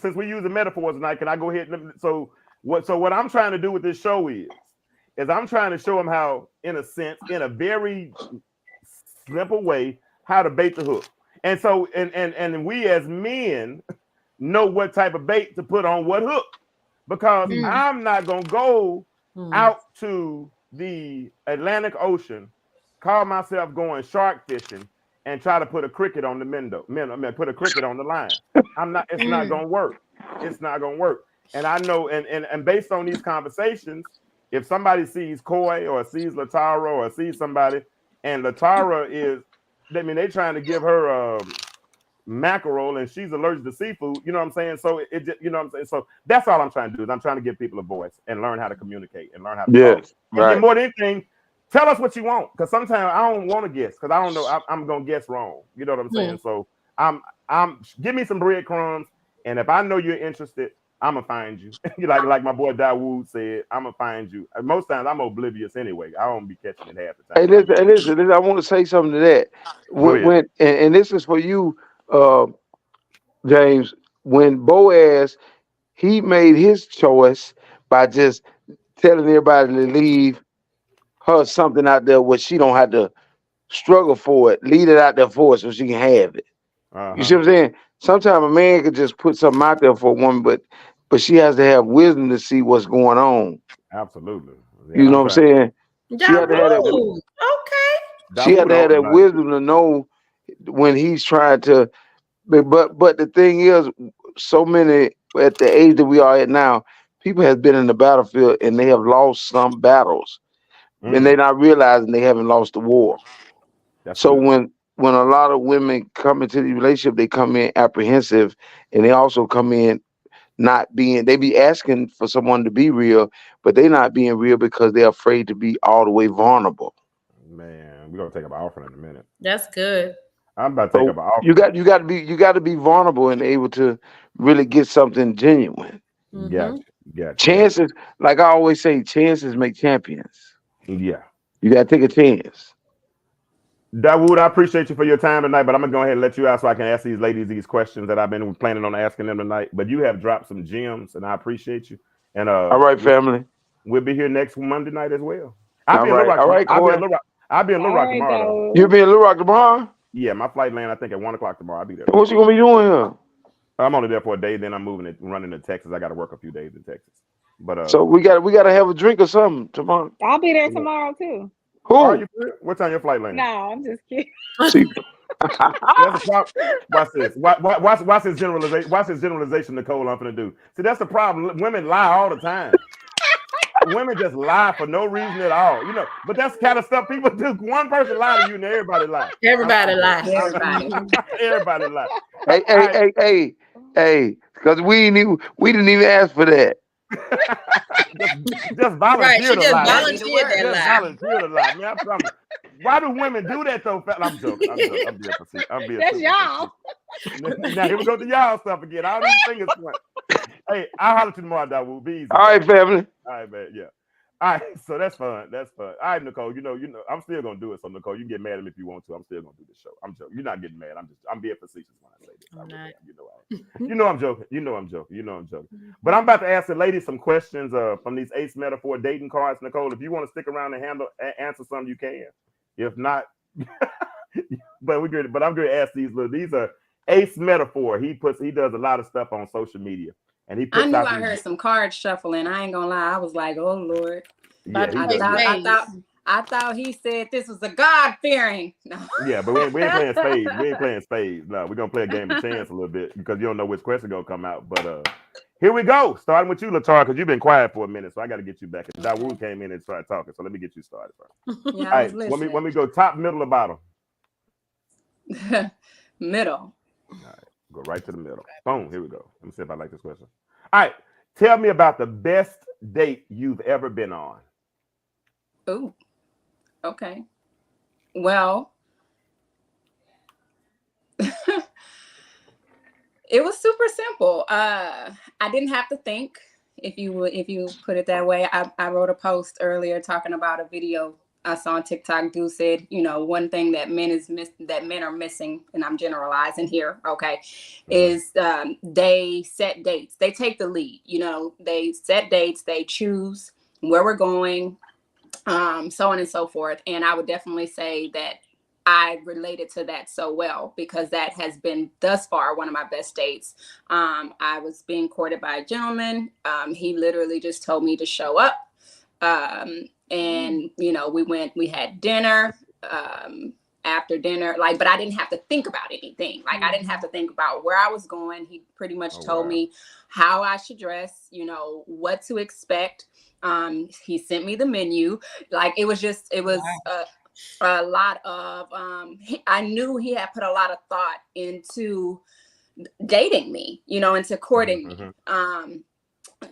since we use the metaphors tonight, can I go ahead? So what I'm trying to do with this show is is I'm trying to show them how, in a sense, in a very simple way, how to bait the hook. And so, and we as men know what type of bait to put on what hook, because I'm not gonna go out to the Atlantic Ocean, call myself going shark fishing, and try to put a cricket on the put a cricket on the line. I'm not. It's not gonna work. It's not gonna work. And I know, and based on these conversations, if somebody sees Koi or sees Latara or sees somebody, and Latara is, I mean, they trying to give her mackerel and she's allergic to seafood, you know what I'm saying? So it just, you know what I'm saying? So that's all I'm trying to do, is I'm trying to give people a voice and learn how to communicate and learn how to talk. Right. And more than anything, tell us what you want, because sometimes I don't want to guess, because I don't know, I'm gonna guess wrong. You know what I'm saying? So I'm give me some breadcrumbs, and if I know you're interested, I'm gonna find you. like my boy Dawood said, I'm gonna find you. Most times I'm oblivious anyway. I don't be catching it half the time. Hey, listen, I want to say something to that. And this is for you, James. When Boaz, he made his choice by just telling everybody to leave her something out there where she don't have to struggle for it. Leave it out there for her so she can have it. You see what I'm saying? Sometimes a man could just put something out there for a woman, but she has to have wisdom to see what's going on. Absolutely. Yeah, you know what I'm saying? She had to have that. Okay. She had to have that wisdom to know when he's trying to. But the thing is, so many at the age that we are at now, people have been in the battlefield and they have lost some battles, and they're not realizing they haven't lost the war. So when a lot of women come into the relationship, they come in apprehensive, and they also come in they be asking for someone to be real, but they're not being real because they're afraid to be all the way vulnerable. Man, we're gonna take up an offering in a minute. That's good. I'm about to take up an offering. You got to be vulnerable and able to really get something genuine. Gotcha. Chances, like I always say, chances make champions. Yeah. You got to take a chance. Dawood, I appreciate you for your time tonight, but I'm gonna go ahead and let you out so I can ask these ladies these questions that I've been planning on asking them tonight. But you have dropped some gems, and I appreciate you. And all right, family. We'll be here next Monday night as well. I'll be in Little Rock tomorrow. You'll be in Little Rock tomorrow? Yeah, my flight land I think at 1:00 tomorrow. I'll be there. What you gonna be doing here? I'm only there for a day, then I'm running to Texas. I got to work a few days in Texas. But so we got to have a drink or something tomorrow. I'll be there tomorrow too. Who? What time your flight land? No, I'm just kidding. Watch this. Watch his generalization. Watch his generalization, Nicole. I'm gonna do. See, that's the problem. Women lie all the time. Women just lie for no reason at all, you know. But that's the kind of stuff people do. One person lie to you, and everybody lie. Everybody lie. Everybody lie. Hey, because we didn't even ask for that. just volunteer to lie. Volunteer to lie. Man, I promise. Why do women do that though? I'm joking. I'm being That's y'all. Now here we go to y'all stuff again. All these fingers point. Hey, I'll holler to you tomorrow, Dawood. Be easy. All right, family. All right, man. Yeah. All right, so that's fun. All right, Nicole. You know, I'm still gonna do it. So Nicole, you can get mad at me if you want to. I'm still gonna do the show. I'm joking. You're not getting mad. I'm being facetious when I say this. You know I'm joking. But I'm about to ask the ladies some questions from these Ace Metaphor dating cards. Nicole, if you want to stick around and answer some, you can. If not, but I'm going to ask these. These are Ace Metaphor. He does a lot of stuff on social media. And he puts I heard some cards shuffling. I ain't gonna lie. I was like, oh Lord. Yeah, I thought he said this was a God-fearing. No. Yeah, but we ain't playing spades. We ain't playing spades. No, we're gonna play a game of chance a little bit because you don't know which question gonna come out. But here we go. Starting with you, Latara, because you've been quiet for a minute, so I got to get you back. And Dawood came in and started talking, so let me get you started first. Yeah, all right, when we go top, middle, or bottom? Middle. All right, go right to the middle. Boom. Here we go. Let me see if I like this question. All right, tell me about the best date you've ever been on. Ooh. Okay. Well, it was super simple. I didn't have to think, if you put it that way. I wrote a post earlier talking about a video I saw on TikTok. Dude said, one thing that men are missing, and I'm generalizing here, okay, is they set dates. They take the lead. They set dates. They choose where we're going, so on and so forth. And I would definitely say that I related to that so well, because that has been thus far one of my best dates. I was being courted by a gentleman. He literally just told me to show up. And, you know, we had dinner. After dinner, like, but I didn't have to think about anything. Like, I didn't have to think about where I was going. He pretty much told me how I should dress, you know, what to expect. He sent me the menu. Like, it was a lot of, I knew he had put a lot of thought into dating me, you know, into courting me.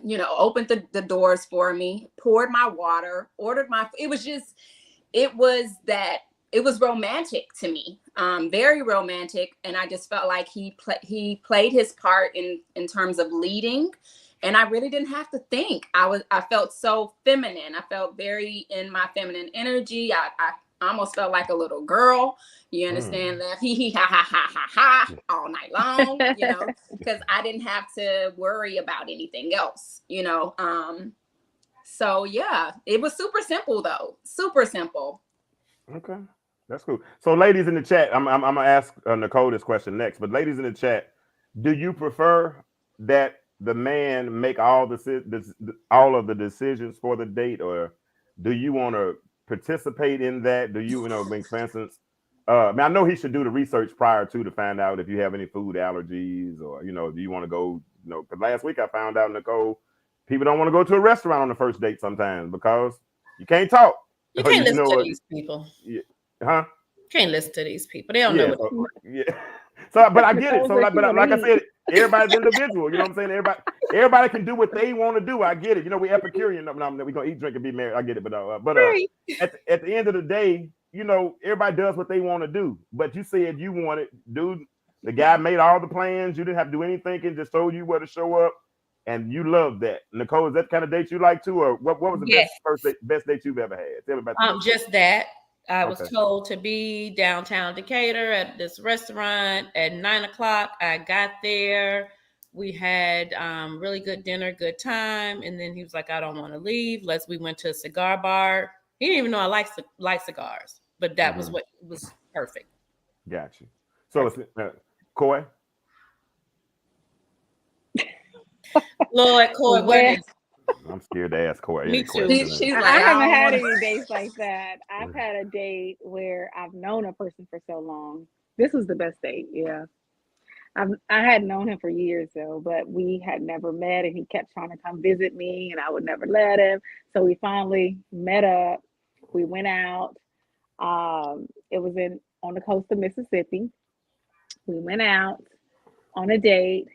You know, opened the doors for me, poured my water, ordered my, it was romantic to me, very romantic. And I just felt like he played his part in terms of leading. And I really didn't have to think. I felt so feminine. I felt very in my feminine energy. I almost felt like a little girl. You understand that? Hee ha ha ha ha ha all night long, you know, because I didn't have to worry about anything else, you know. So yeah, it was super simple though. Super simple. Okay. That's cool. So, ladies in the chat, I'm gonna ask Nicole this question next. But ladies in the chat, do you prefer that the man make all of the decisions for the date, or do you want to participate in that? Do you, for instance, I know he should do the research prior to find out if you have any food allergies, or do you want to go? Because last week I found out, Nicole, people don't want to go to a restaurant on the first date sometimes because you can't talk. You can't listen to these people. Yeah. Huh? Can't listen to these people. They don't know what. So, but I get it. So, like I said, everybody's individual. You know what I'm saying? Everybody can do what they want to do. I get it. We Epicurean. No, we're gonna eat, drink, and be married. I get it. But at the end of the day, everybody does what they want to do. But you said you wanted, dude. The guy made all the plans. You didn't have to do anything. And just told you where to show up, and you loved that. Nicole, is that the kind of date you like too, or what was the best date you've ever had? Tell me about that. Just that. I was told to be downtown Decatur at this restaurant at 9:00. I got there. We had really good dinner, good time. And then he was like, I don't want to leave. We went to a cigar bar. He didn't even know I like cigars, but that was what was perfect. Got you. So let's, Coy. Lord, Coy, what? I'm scared to ask Coy. Me too. I haven't had any dates like that. I've had a date where I've known a person for so long. This was the best date. Yeah. I had known him for years though, but we had never met, and he kept trying to come visit me and I would never let him. So we finally met up. We went out. It was on the coast of Mississippi. We went out on a date.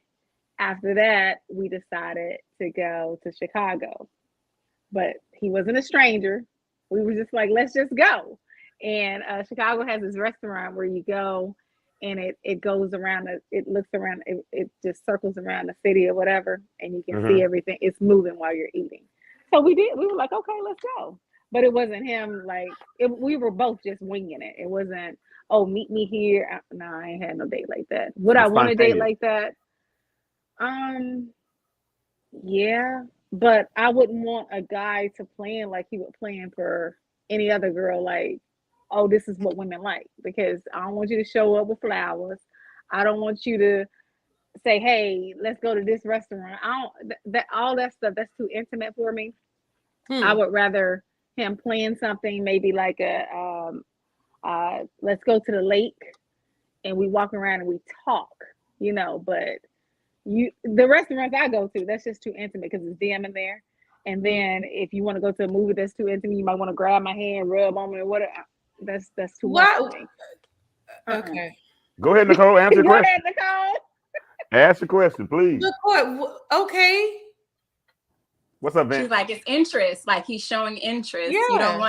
After that, we decided to go to Chicago, but he wasn't a stranger. We were just like, let's just go. And Chicago has this restaurant where you go and it goes around, it looks around, it just circles around the city or whatever. And you can see everything. It's moving while you're eating. So we were like, okay, let's go. But it wasn't him. We were both just winging it. It wasn't, oh, meet me here. No, I ain't had no date like that. Would I want a date like that? Yeah, but I wouldn't want a guy to plan like he would plan for any other girl, like, oh, this is what women like, because I don't want you to show up with flowers. I don't want you to say, hey, let's go to this restaurant. All that stuff, that's too intimate for me. I would rather him plan something, maybe like let's go to the lake and we walk around and we talk, but the restaurants I go to, that's just too intimate because it's them in there. And then if you want to go to a movie that's too intimate, you might want to grab my hand, rub on me, or whatever. That's too much for me. Okay. Go ahead, Nicole. Answer the question. Go ahead, Nicole. Ask the question, please. Okay. What's up, Vince? She's like, it's interest. Like, he's showing interest. Yeah.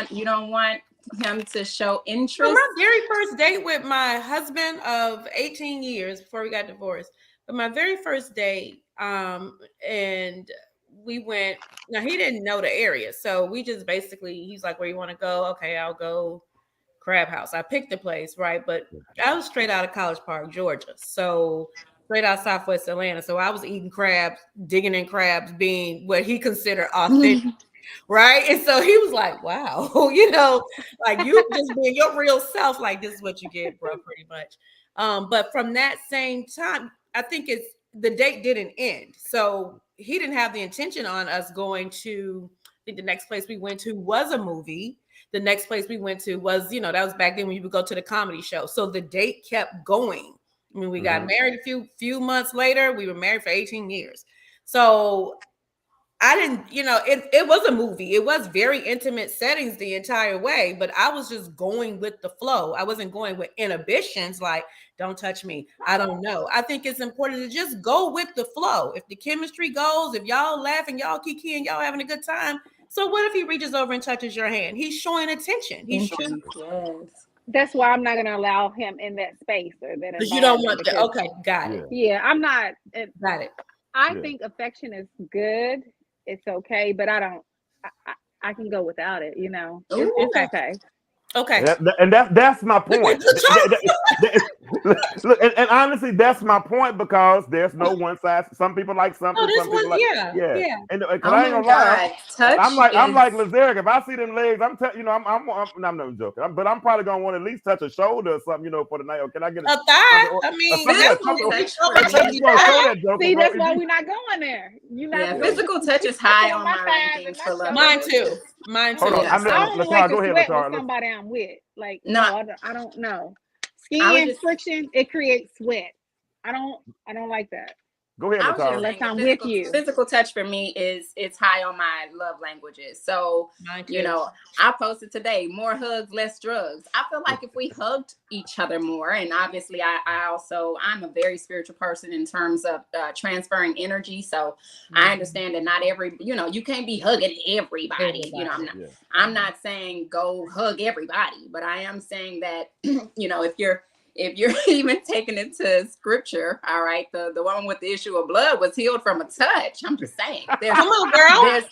You don't want him to show interest. Well, my very first date with my husband of 18 years before we got divorced. But my very first date, and we went, now he didn't know the area. So we just basically, he's like, where you want to go? Okay, I'll go Crab House. I picked the place, right? But I was straight out of College Park, Georgia. So straight out Southwest Atlanta. So I was eating crabs, digging in crabs, being what he considered authentic. right? And so he was like, wow, you know, like you just being your real self, like this is what you get, bro, pretty much. But from that same time, I think it's the date didn't end. So he didn't have the intention on us going to, I think the next place we went to was a movie. The next place we went to was, you know, that was back then when you would go to the comedy show. So the date kept going. I mean, we got married a few months later. We were married for 18 years. So I didn't, you know, it was a movie. It was very intimate settings the entire way, but I was just going with the flow. I wasn't going with inhibitions like, don't touch me. I don't know. I think it's important to just go with the flow. If the chemistry goes, if y'all laughing, y'all kikiing, y'all having a good time. So what if he reaches over and touches your hand? He's showing attention. He's showing. Yes. That's why I'm not going to allow him in that space or that. Because you don't want that. Okay, got it. Yeah, I'm not. Got it. I think affection is good. It's okay, but I don't. I can go without it. You know, it's okay. Okay. And that's my point. Look, and honestly, that's my point because there's no one size. Some people like something. Some people like yeah. And I ain't gonna lie. I'm like Lazaric. If I see them legs, I'm not joking. But I'm probably gonna want to at least touch a shoulder or something, you know, for the night. Or can I get a thigh? I mean, see, that's why we're not going there. Physical touch is high on my rankings for love. Mine too. Hold on. I don't like to sweat with somebody I'm with. Like, no, I don't know. Skin friction, it creates sweat. I don't like that. Go ahead, Latara. Unless I'm with you. Physical touch for me it's high on my love languages. So, you know, I posted today, more hugs, less drugs. I feel like if we hugged each other more, and obviously I'm a very spiritual person in terms of transferring energy. So I understand that not every, you know, you can't be hugging everybody. You know, I'm not saying go hug everybody, but I am saying that, you know, if you're even taking it to scripture, all right, the woman with the issue of blood was healed from a touch. I'm just saying. Come on, girl.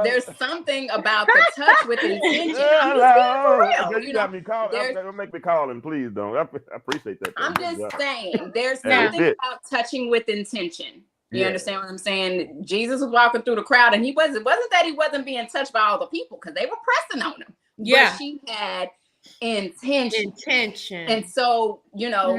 There's something about the touch with intention. You got me calling. Don't make me call him, please don't. I appreciate that. I'm just saying, there's something about touching with intention. You understand what I'm saying? Jesus was walking through the crowd, and it wasn't that he wasn't being touched by all the people because they were pressing on him. Yeah, but she had intention, and so you know,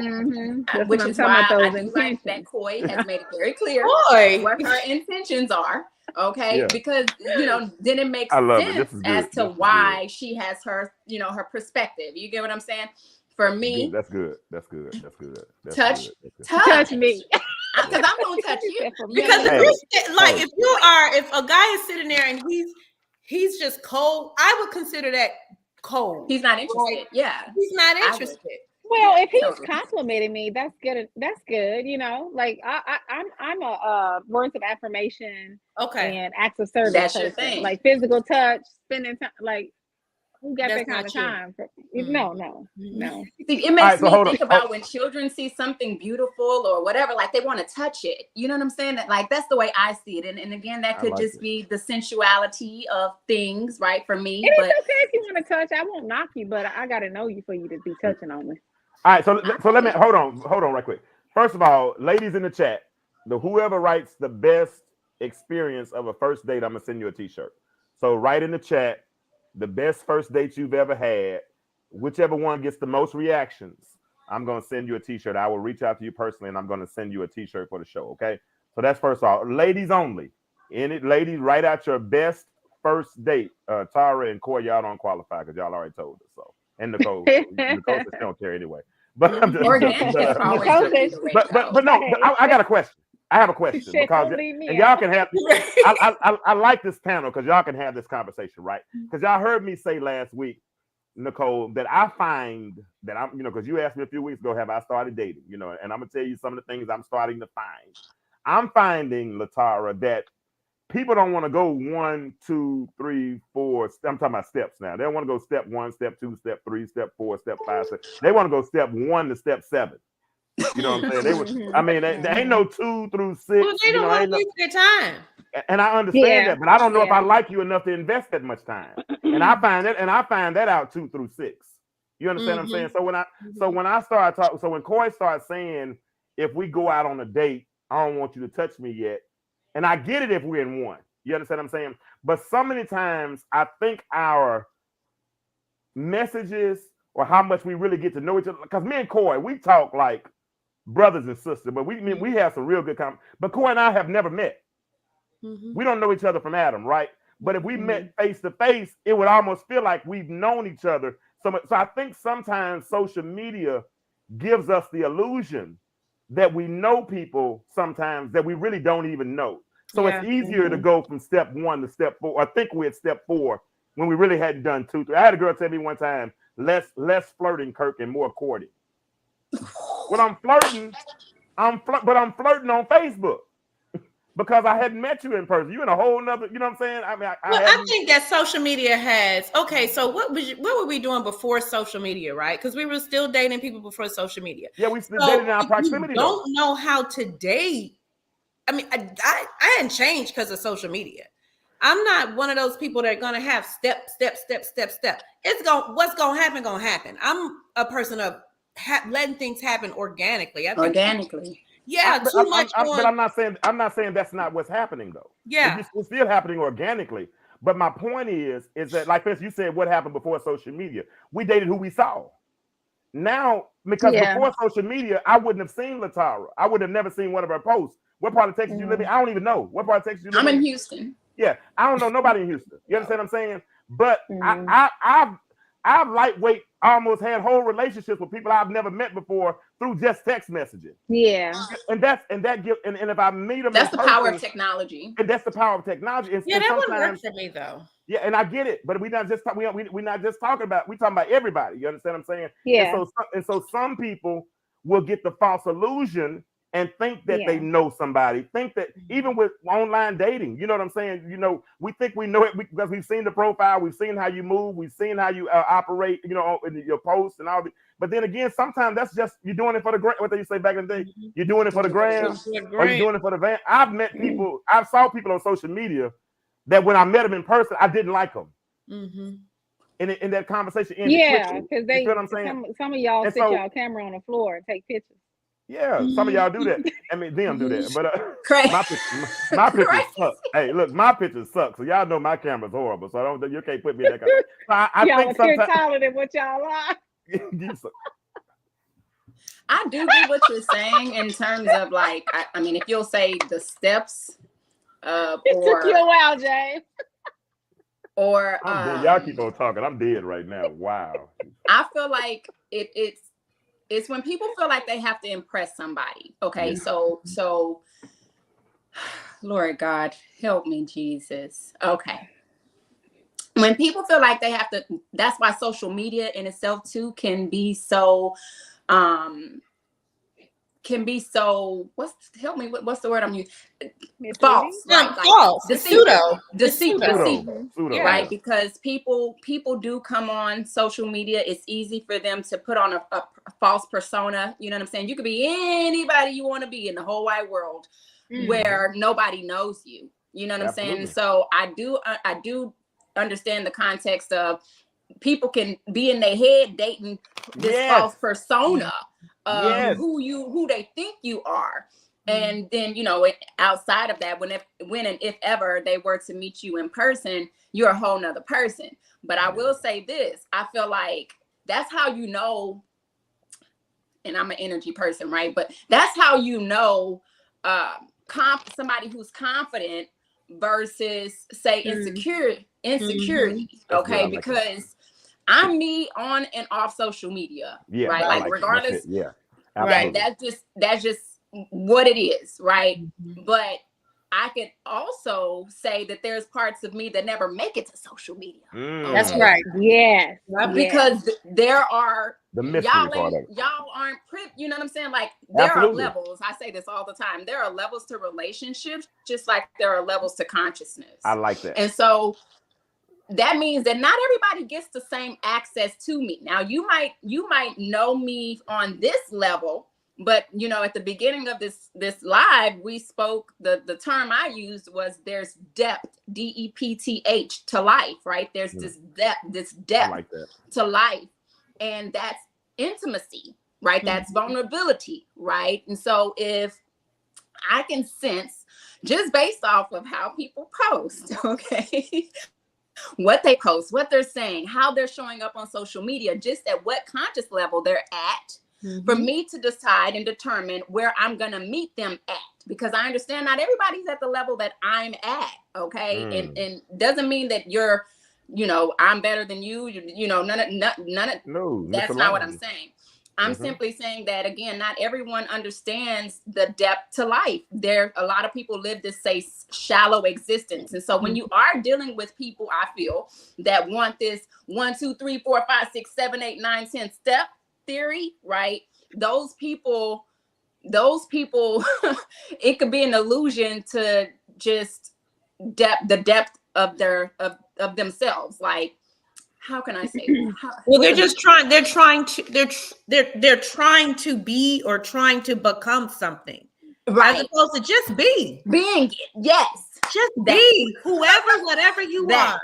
which is why I do like that Koi has made it very clear what her intentions are. Okay, because you know, then it makes sense as to why she has her, you know, her perspective. You get what I'm saying? For me, that's good. Touch me. Because I'm gonna touch you. Because if a guy is sitting there and he's just cold, I would consider that cold. He's not interested. He's not interested. Well, if he's complimenting me, that's good. That's good. You know, like I'm a words of affirmation. And acts of service. That's person. Your thing. Like physical touch, spending time. Like who got that kind of time? No. See, it makes me think about when children see something beautiful or whatever, like they want to touch it. You know what I'm saying? Like that's the way I see it. And again, that could just be the sensuality of things, right? For me. It's okay if you want to touch. I won't knock you, but I got to know you for you to be touching on me. All right, so let me hold on right quick. First of all, ladies in the chat, whoever writes the best experience of a first date, I'm gonna send you a t-shirt. So write in the chat the best first date you've ever had. Whichever one gets the most reactions, I'm gonna send you a t-shirt. I will reach out to you personally, and I'm gonna send you a t-shirt for the show. Okay, so that's first of all, ladies only. Ladies, write out your best first date. Tara and Koi, y'all don't qualify because y'all already told us so. And Nicole says she don't care anyway. But I'm just, but no, I got a question. I have a question because and y'all can have. I like this panel because y'all can have this conversation, right? Because y'all heard me say last week, Nicole, that I find that I'm, you know, because you asked me a few weeks ago, have I started dating? You know, and I'm gonna tell you some of the things I'm starting to find. I'm finding, Latara, that people don't want to go 1, 2, 3, 4. I'm talking about steps now. They don't want to go step 1, step 2, step 3, step 4, step 5. They want to go step 1 to step 7. You know what I'm saying? There ain't no 2 through 6. Well, they don't want to waste their time. And I understand that, but I don't know if I like you enough to invest that much time. And I find that out 2 through 6. You understand what I'm saying? So when I start talking, so when Koi starts saying, if we go out on a date, I don't want you to touch me yet. And I get it if we're in one. You understand what I'm saying? But so many times I think our messages or how much we really get to know each other, because me and Coy, we talk like brothers and sisters, but we have some real good but Coy and I have never met. We don't know each other from Adam, right? But if we met face to face, it would almost feel like we've known each other so much. So I think sometimes social media gives us the illusion that we know people sometimes that we really don't even know. So it's easier to go from step 1 to step 4. I think we're at step 4 when we really hadn't done 2, 3. I had a girl tell me one time, less flirting, Kirk, and more courting. When I'm flirting, but I'm flirting on Facebook because I hadn't met you in person. You in a whole nother, you know what I'm saying? I mean, I think that social media has, okay, so what were we doing before social media, right? Because we were still dating people before social media. Yeah, we still dating in our proximity. You don't know how to date. I mean, I hadn't changed because of social media. I'm not one of those people that are gonna have step. What's gonna happen. I'm a person of letting things happen organically. Organically. Yeah, but I'm not saying that's not what's happening though. Yeah, it's still happening organically. But my point is that, like, for instance, you said what happened before social media. We dated who we saw. Now, because before social media, I wouldn't have seen Latara. I would have never seen one of her posts. What part of Texas you live in? I don't even know. What part of Texas you live in? I'm in Houston. Yeah, I don't know nobody in Houston. You understand what I'm saying? But I've lightweight almost had whole relationships with people I've never met before through just text messaging. Yeah, and if I meet them, that's the power of technology. And that's the power of technology. That wouldn't work for me though. Yeah, and I get it, but we're not just talking about. We're talking about everybody. You understand what I'm saying? Yeah. And so some people will get the false illusion and think that they know somebody. Think that even with online dating, you know what I'm saying? You know, we think we know it because we've seen the profile, we've seen how you move, we've seen how you operate, you know, in your posts and all that. But then again, sometimes that's just you're doing it for the gram. What did you say back in the day? You're doing it for the gram, or you're doing it for the van. I've met people. I've saw people on social media that when I met them in person, I didn't like them. In that conversation, because they. You know what I'm saying? Some of y'all sit y'all camera on the floor and take pictures. Yeah, some of y'all do that. I mean, them do that, but my pictures suck. Hey, look, my pictures suck. So y'all know my camera's horrible. So you can't put me in that kind of. I y'all think sometimes taller than what y'all are. I do get what you're saying in terms of like, I mean, if you'll say the steps, it took you a while, James. Or y'all keep on talking. I'm dead right now. Wow. I feel like it's when people feel like they have to impress somebody. Okay, so Lord God, help me, Jesus. Okay. When people feel like they have to, that's why social media in itself too can be so what's the word I'm using? False. Right? False. Deceit. Pseudo, right? Because people do come on social media. It's easy for them to put on a false persona. You know what I'm saying? You could be anybody you want to be in the whole wide world where nobody knows you. You know what I'm saying? So I do understand the context of people can be in their head dating this false persona of who they think you are. And then, you know, outside of that, when and if ever they were to meet you in person, you're a whole nother person. But I will say this, I feel like that's how you know, and I'm an energy person, right? But that's how you know somebody who's confident versus say insecurity. Okay, because I'm me on and off social media, right? Like regardless, right? That's just what it is, right? But I could also say that there's parts of me that never make it to social media. That's right. Yes. Because there are the mystery part of it. Y'all aren't you know what I'm saying? Like there are levels. I say this all the time. There are levels to relationships, just like there are levels to consciousness. I like that. And so that means that not everybody gets the same access to me. Now you might know me on this level, but you know, at the beginning of this live, we spoke, the term I used was there's depth, DEPTH to life, right? There's this depth like to life. And that's intimacy, right? That's vulnerability, right? And so if I can sense, just based off of how people post, okay? What they post, what they're saying, how they're showing up on social media, just at what conscious level they're at, for me to decide and determine where I'm going to meet them at. Because I understand not everybody's at the level that I'm at, okay? And doesn't mean that you're, I'm better than you, none of No, that's not what I'm saying. I'm simply saying that, again, not everyone understands the depth to life. A lot of people live this, say, shallow existence. And so when you are dealing with people, I feel, that want this 1, 2, 3, 4, 5, 6, 7, 8, 9, 10 step theory, right? Those people, it could be an illusion to just the depth of of themselves. Like, how can I say? Well, they're trying to be or trying to become something, right? As opposed to just being it. Yes, just be whoever, whatever you are,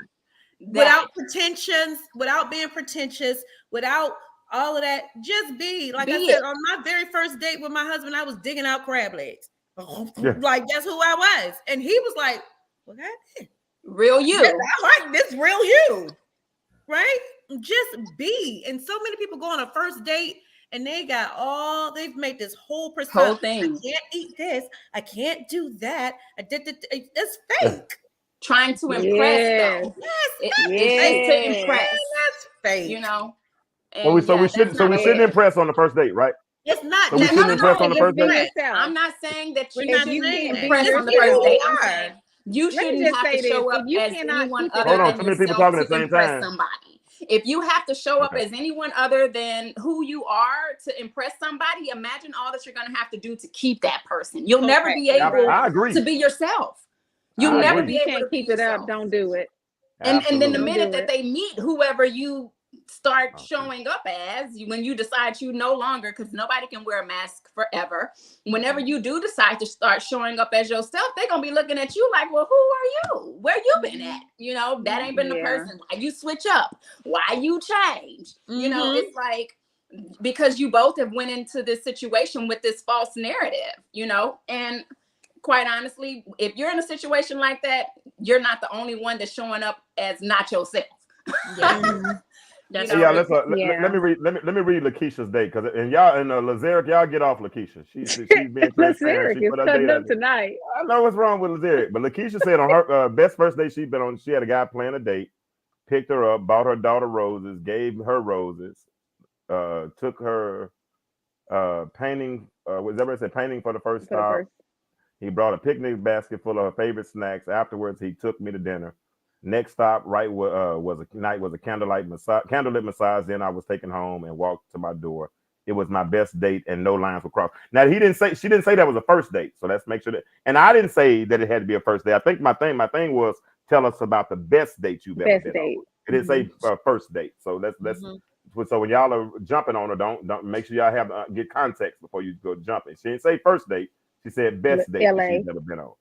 without pretensions, without being pretentious, without all of that. Just be. Like I said, on my very first date with my husband, I was digging out crab legs. Like, that's who I was, and he was like, "What happened? Real you? I like this real you." Right? Just be. And so many people go on a first date and they've made this whole thing. I can't eat this. I can't do that. It's fake. Trying to impress, though. Yes. It's to impress. That's fake. So we shouldn't impress on the first date, right? It's not. So we shouldn't impress on the first date. I'm not saying that you can impress on the first date. I'm saying you shouldn't have to show up as anyone other than yourself to impress somebody. If you have to show up as anyone other than who you are to impress somebody, imagine all that you're going to have to do to keep that person. You'll never be able to be yourself. You'll never be able to keep it up. Don't do it. And then the minute that they meet whoever you start showing up as, when you decide you no longer, because nobody can wear a mask forever, whenever you do decide to start showing up as yourself, they're gonna be looking at you like, well, who are you? Where you been at? That ain't been the person. Why you switch up? Why you change? It's like, because you both have went into this situation with this false narrative, and quite honestly, if you're in a situation like that, you're not the only one that's showing up as not yourself. Let me read Lakeisha's date, and y'all and Lazeric, y'all get off Lakeisha. She's being transparent. She put her date up tonight. I know what's wrong with Lazeric, but Lakeisha said on her best first date she'd been on, she had a guy plan a date, picked her up, bought her daughter roses, gave her roses, took her painting. Was that what I said? Painting for the first stop. He brought a picnic basket full of her favorite snacks. Afterwards, he took me to dinner. Next stop, was a candlelit massage. Then I was taken home and walked to my door. It was my best date, and no lines were crossed. Now she didn't say that was a first date. So let's make sure that. And I didn't say that it had to be a first date. I think my thing was tell us about the best date you've ever been on. It didn't say first date. So let's. So when y'all are jumping on her, don't make sure y'all have get context before you go jumping. She didn't say first date. She said best date she's ever been on.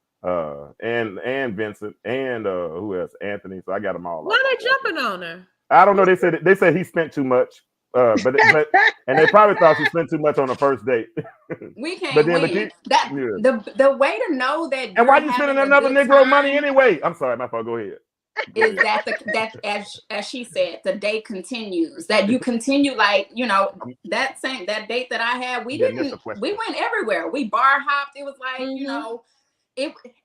And Vincent and who else? Anthony. So I got them all. Why are they jumping on her? I don't know. They said he spent too much. But and they probably thought she spent too much on the first date. We can't win. The way to know that. And why you spending another Negro money anyway? I'm sorry, my fault. Go ahead. Is that as she said, the date continues. That you continue, like, that date that I had, we went everywhere. We bar hopped. It was like,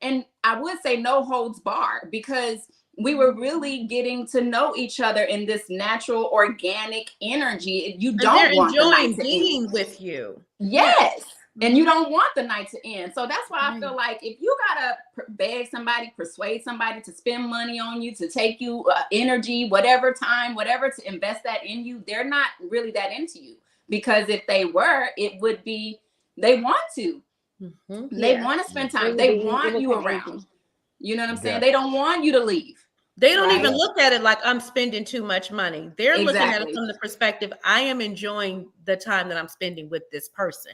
and I would say no holds barred, because we were really getting to know each other in this natural, organic energy. You don't want the night to being end with you. Yes. And you don't want the night to end. So that's why I feel like if you gotta beg somebody, persuade somebody to spend money on you, to take you energy, whatever time, whatever, to invest that in you, they're not really that into you. Because if they were, it would be, they want to. They want to spend time. They want you around. You know what I'm saying? They don't want you to leave. They don't even look at it like I'm spending too much money. They're looking at it from the perspective, I am enjoying the time that I'm spending with this person.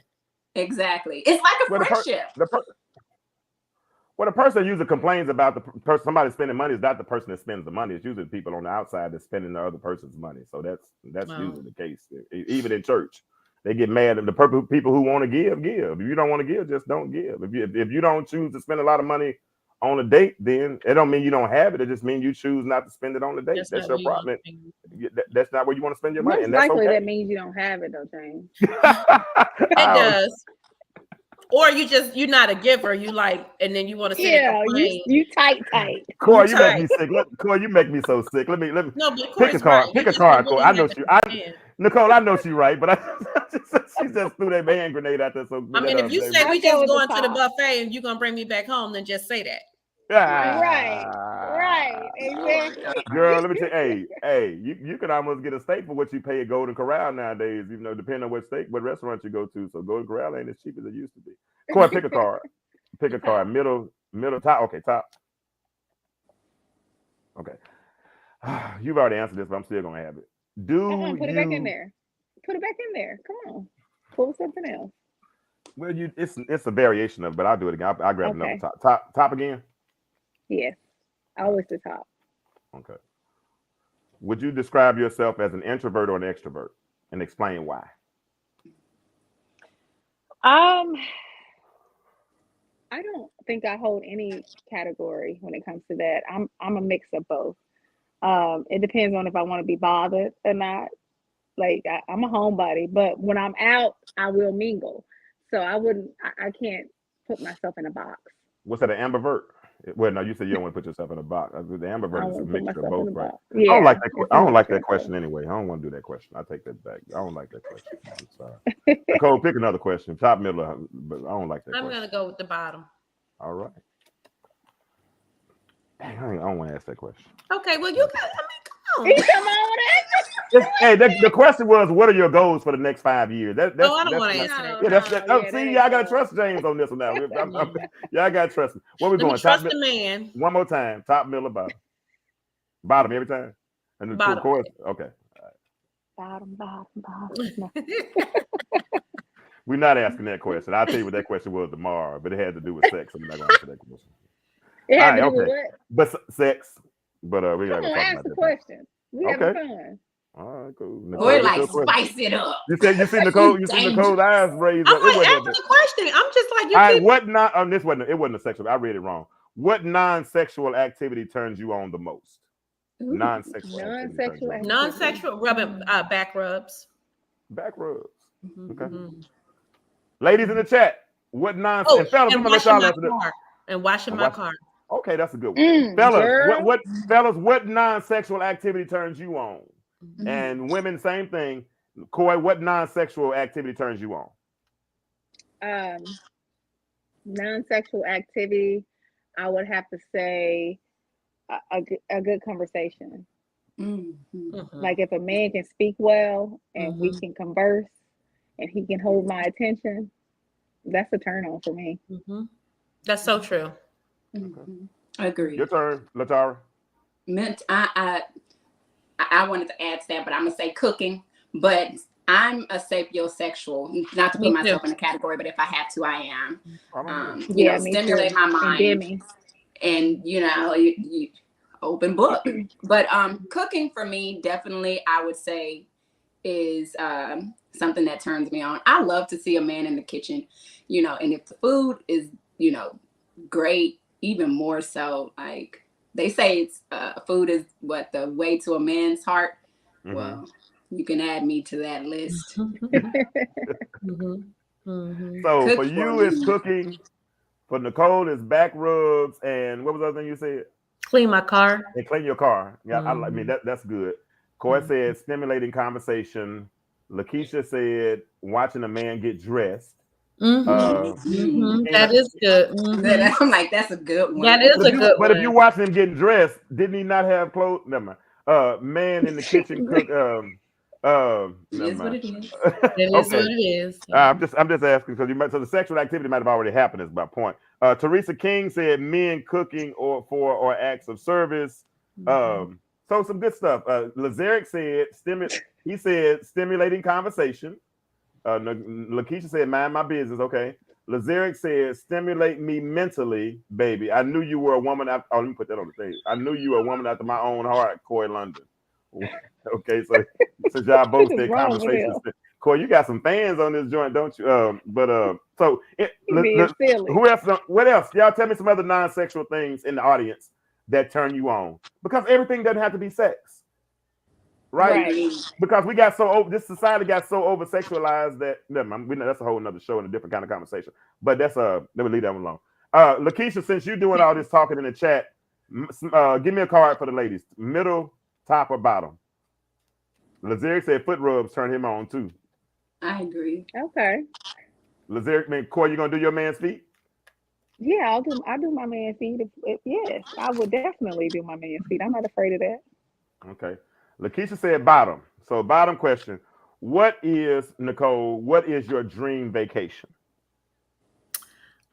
Exactly. It's like a friendship. When a person usually complains about the person, somebody spending money, is not the person that spends the money. It's usually people on the outside that's spending the other person's money. So that's usually the case, even in church. They get mad at the people who want to give. If you don't want to give, just don't give. If you don't choose to spend a lot of money on a date, then it don't mean you don't have it. It just means you choose not to spend it on the date. That's your problem. That's not where you want to spend your money. Most and that's likely okay. that means you don't have it, though, James. It does. Or you're not a giver. You like, and then you want to sit and complain. you tight. Corey, you make me sick. Corey, you make me so sick. Let me. No, but pick a card. Pick a card, Corey. I know she. Nicole, I know she's right, but she just threw that hand grenade out there. So I mean, if you say we just going to the buffet and you're gonna bring me back home, then just say that. Right, exactly. Girl, let me tell you, hey, you can almost get a steak for what you pay at Golden Corral nowadays, depending on what restaurant you go to. So Golden Corral ain't as cheap as it used to be. Corey, pick a card. Pick a card. Middle, top. Okay, top. Okay. You've already answered this, but I'm still gonna have it. Put it back in there. Put it back in there. Come on. Pull something else. Well, it's a variation of it, but I'll do it again. I'll grab another top again. Yes, always the top. Okay. Would you describe yourself as an introvert or an extrovert, and explain why? I don't think I hold any category when it comes to that. I'm a mix of both. It depends on if I want to be bothered or not. Like I'm a homebody, but when I'm out, I will mingle. So I can't put myself in a box. What's that, an ambivert? Well, no, you said you don't want to put yourself in a box. The ambivert is a mixture of both, right? Yeah, I don't like that question anyway. I don't want to do that question. I take that back. I don't like that question. I'm sorry. Nicole, pick another question. Top, middle, but I don't like that. I'm gonna go with the bottom. All right. Dang, I don't want to ask that question. Okay, well you got. Come on with that. Hey, the question was, what are your goals for the next 5 years? I don't want to answer that. See, y'all gotta trust James on this one now. Y'all gotta trust me. What we doing? Trust the man. One more time. Top, middle, or bottom? Bottom every time. And bottom. Of course, okay. Bottom. No. We're not asking that question. I'll tell you what that question was tomorrow, but it had to do with sex. I'm not gonna answer that question. It had to do with what? But sex. But we're not gonna talk ask about the that. question. We having fun. All right, cool. Boy, like spice it up. You see Nicole. You see Nicole's eyes raised up. I'm like, answer the question. I'm just like, all right, what not? This wasn't. It wasn't a sexual. I read it wrong. What non-sexual activity turns you on the most? Non-sexual. Rubbing back rubs. Back rubs. Okay. Mm-hmm. Ladies in the chat, what non-sexual? And washing my car. Okay, that's a good one. Fellas, what non-sexual activity turns you on? Mm-hmm. And women, same thing. Coy, what non-sexual activity turns you on? Non-sexual activity, I would have to say a good conversation. Mm-hmm. Like if a man can speak well and we can converse and he can hold my attention, that's a turn on for me. Mm-hmm. That's so true. Mm-hmm. I agree. Your turn, Latara. I wanted to add to that, but I'm gonna say cooking. But I'm a sapiosexual, not to put myself in a category, but if I have to, I am. Stimulate my mind, and you open book. But cooking for me, definitely, I would say, is something that turns me on. I love to see a man in the kitchen, and if the food is, great. Even more so, like they say, it's food is what the way to a man's heart. Mm-hmm. Well, you can add me to that list. So for you, it's cooking. For Nicole, it's back rubs, and what was the other thing you said? Clean my car. And clean your car. Yeah, I mean that's good. Corey said stimulating conversation. Lakeisha said watching a man get dressed. That is good. I'm like, that's a good one. That is a good one. But if you watch him getting dressed, didn't he not have clothes? Never mind. Man in the kitchen cook. It is what it is. It is what it is. I'm just asking because so the sexual activity might have already happened. Is my point. Teresa King said men cooking or acts of service. So some good stuff. Lazaric said stimulating conversation. Lakeisha said, mind my business. Okay. Lazaric said, stimulate me mentally, baby. I knew you were a woman. Let me put that on the thing. I knew you were a woman after my own heart, Coy London. Okay. So y'all both said Corey, you got some fans on this joint, don't you? So You being silly. who else? What else? Y'all tell me some other non-sexual things in the audience that turn you on, because everything doesn't have to be sex, right? Because we got this society got so over sexualized that that's a whole nother show and a different kind of conversation. But that's let me leave that one alone. Lakeisha, since you're doing all this talking in the chat, give me a card for the ladies. Middle, top, or bottom? Lazeric said foot rubs turn him on too. I agree. Okay. Lazeric, Corey, you gonna do your man's feet? Yeah, I do my man's feet. Yes, I would definitely do my man's feet. I'm not afraid of that. Okay. Lakeisha said bottom. So bottom question. Nicole, what is your dream vacation?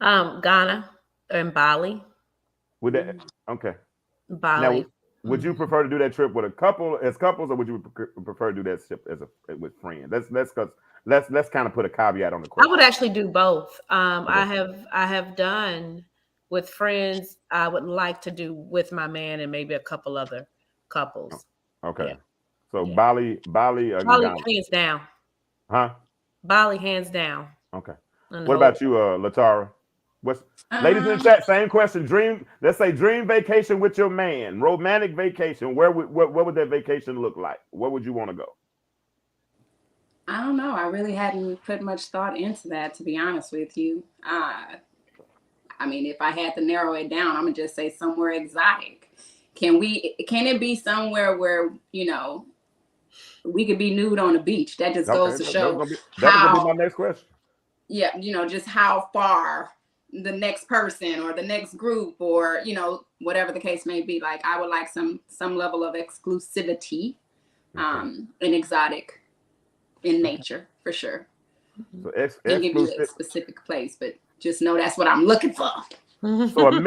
Ghana and Bali. Would that okay. Bali. Now, would you prefer to do that trip with couples, or would you prefer to do that trip with friends? Let's kind of put a caveat on the question. I would actually do both. I have done with friends. I would like to do with my man and maybe a couple other couples. Okay. Yeah. So yeah. Bali, hands down. Huh? Bali, hands down. Okay. What about you, Latara? Ladies in the chat, same question. Let's say dream vacation with your man, romantic vacation. What would that vacation look like? Where would you want to go? I don't know. I really hadn't put much thought into that, to be honest with you. I mean, if I had to narrow it down, I'm gonna just say somewhere exotic. Can it be somewhere where, we could be nude on the beach? That just goes to show that's gonna be my next question. Yeah, just how far the next person or the next group or, whatever the case may be. Like, I would like some level of exclusivity, and exotic in nature, for sure. So Can't give you a specific place, but just know that's what I'm looking for. So a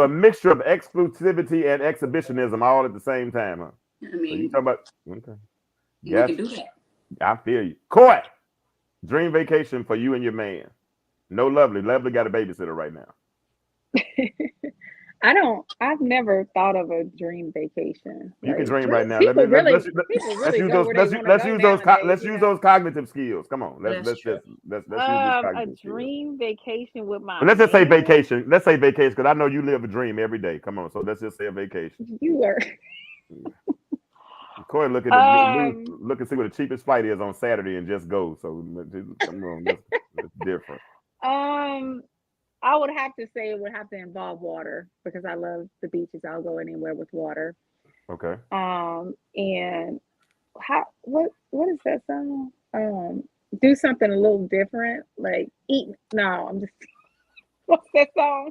mixture of exclusivity and exhibitionism all at the same time, huh? I mean, so you talking about okay. You can do that. I feel you. Coy, dream vacation for you and your man. No, Lovely got a babysitter right now. I've never thought of a dream vacation. You can dream right now. Let's use those cognitive skills. Come on. Let's use this cognitive a dream vacation with my let's just say vacation. Let's say vacation, because I know you live a dream every day. Come on. So let's just say a vacation. You are Corey, look at the news, look and see what the cheapest flight is on Saturday and just go. So come on, that's different. I would have to say it would have to involve water, because I love the beaches. I'll go anywhere with water. Okay. And what is that song? Do something a little different, like eat. No, I'm just. What's that song?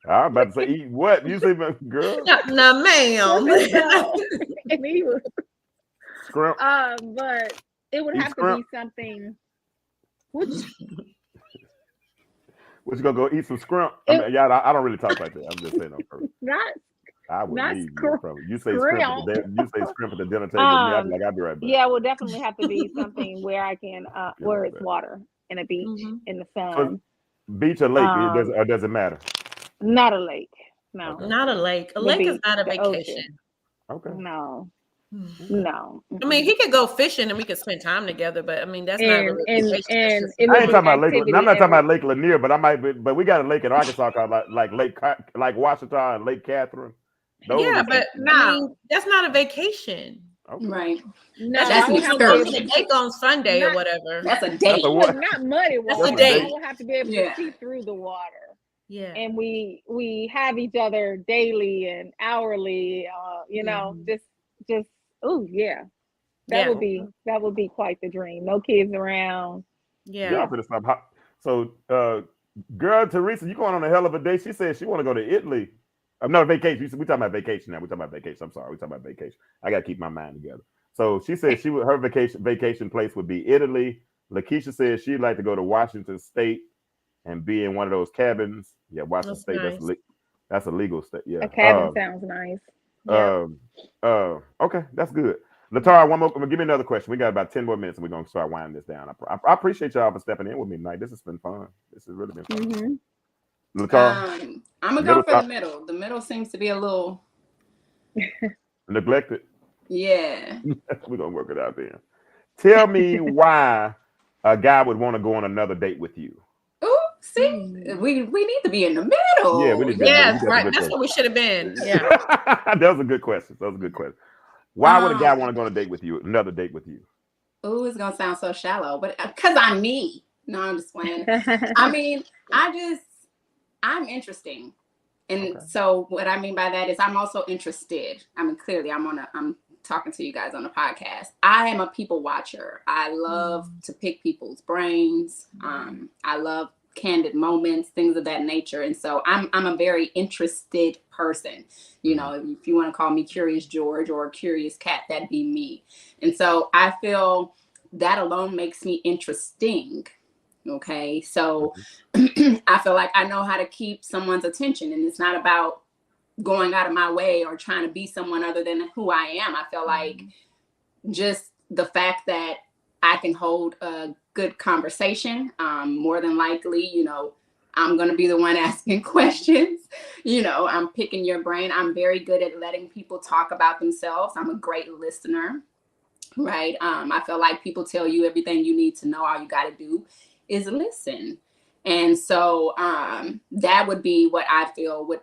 I'm about to say eat what? You say, girl? No, ma'am. And he was. Scrimp. But it would have to be something. What you gonna go eat some scrimp? I don't really talk like that. I'm just saying on purpose. I would leave you say scrimp. You say scrimp at the dinner table. I'll be right back. Yeah, it will definitely have to be something where I can, where it's water and a beach in the sun. So, beach or lake? Or does it matter? Not a lake. No, not a lake. A lake is not a vacation. Okay. No. I mean, he could go fishing and we could spend time together, but I mean, that's not really I ain't talking about Lake. I'm not talking about Lake Lanier, but we got a lake in Arkansas called like Washita and Lake Catherine. But I mean, that's not a vacation. Okay. Right. No, that's an excursion. A date on Sunday or whatever. That's a date. Not muddy water. That's a date. I will have to be able to see through the water. Yeah. And we have each other daily and hourly. Just oh yeah. That would be quite the dream. No kids around. Yeah. So girl Teresa, you going on a hell of a day. She said she want to go to Italy. I'm not vacation. We talking about vacation now. We talking about vacation. I'm sorry. We talking about vacation. I gotta keep my mind together. So she said her vacation place would be Italy. Lakeisha said she'd like to go to Washington State and be in one of those cabins. Yeah, Washington State. Nice. That's a legal state. Yeah, a cabin sounds nice. Okay, that's good. Latara, give me another question. We got about 10 more minutes, and we're gonna start winding this down. I appreciate y'all for stepping in with me tonight. This has been fun. This has really been fun. Mm-hmm. Latara, I'm gonna go for the middle. The middle seems to be a little neglected. Yeah. We're gonna work it out then. Tell me why a guy would want to go on another date with you. Ooh, see, we need to be in the middle. Yeah, we need to be in the Yeah, middle. right. That's what we should have been. Yeah. That was a good question. Why would a guy want to go on a date with you? Another date with you? Ooh, it's gonna sound so shallow, but because I'm me. No, I'm just playing. I mean, I'm interesting. And so what I mean by that is I'm also interested. I mean, clearly I'm talking to you guys on a podcast. I am a people watcher. I love to pick people's brains. I love candid moments, things of that nature. And so I'm a very interested person. You know, if you want to call me Curious George or Curious Cat, that'd be me. And so I feel that alone makes me interesting. Okay, so I feel like I know how to keep someone's attention, and it's not about going out of my way or trying to be someone other than who I am. I feel like just the fact that I can hold a good conversation, more than likely, you know, I'm going to be the one asking questions. You know, I'm picking your brain. I'm very good at letting people talk about themselves. I'm a great listener, right? I feel like people tell you everything you need to know. All you got to do is listen. And so that would be what I feel would,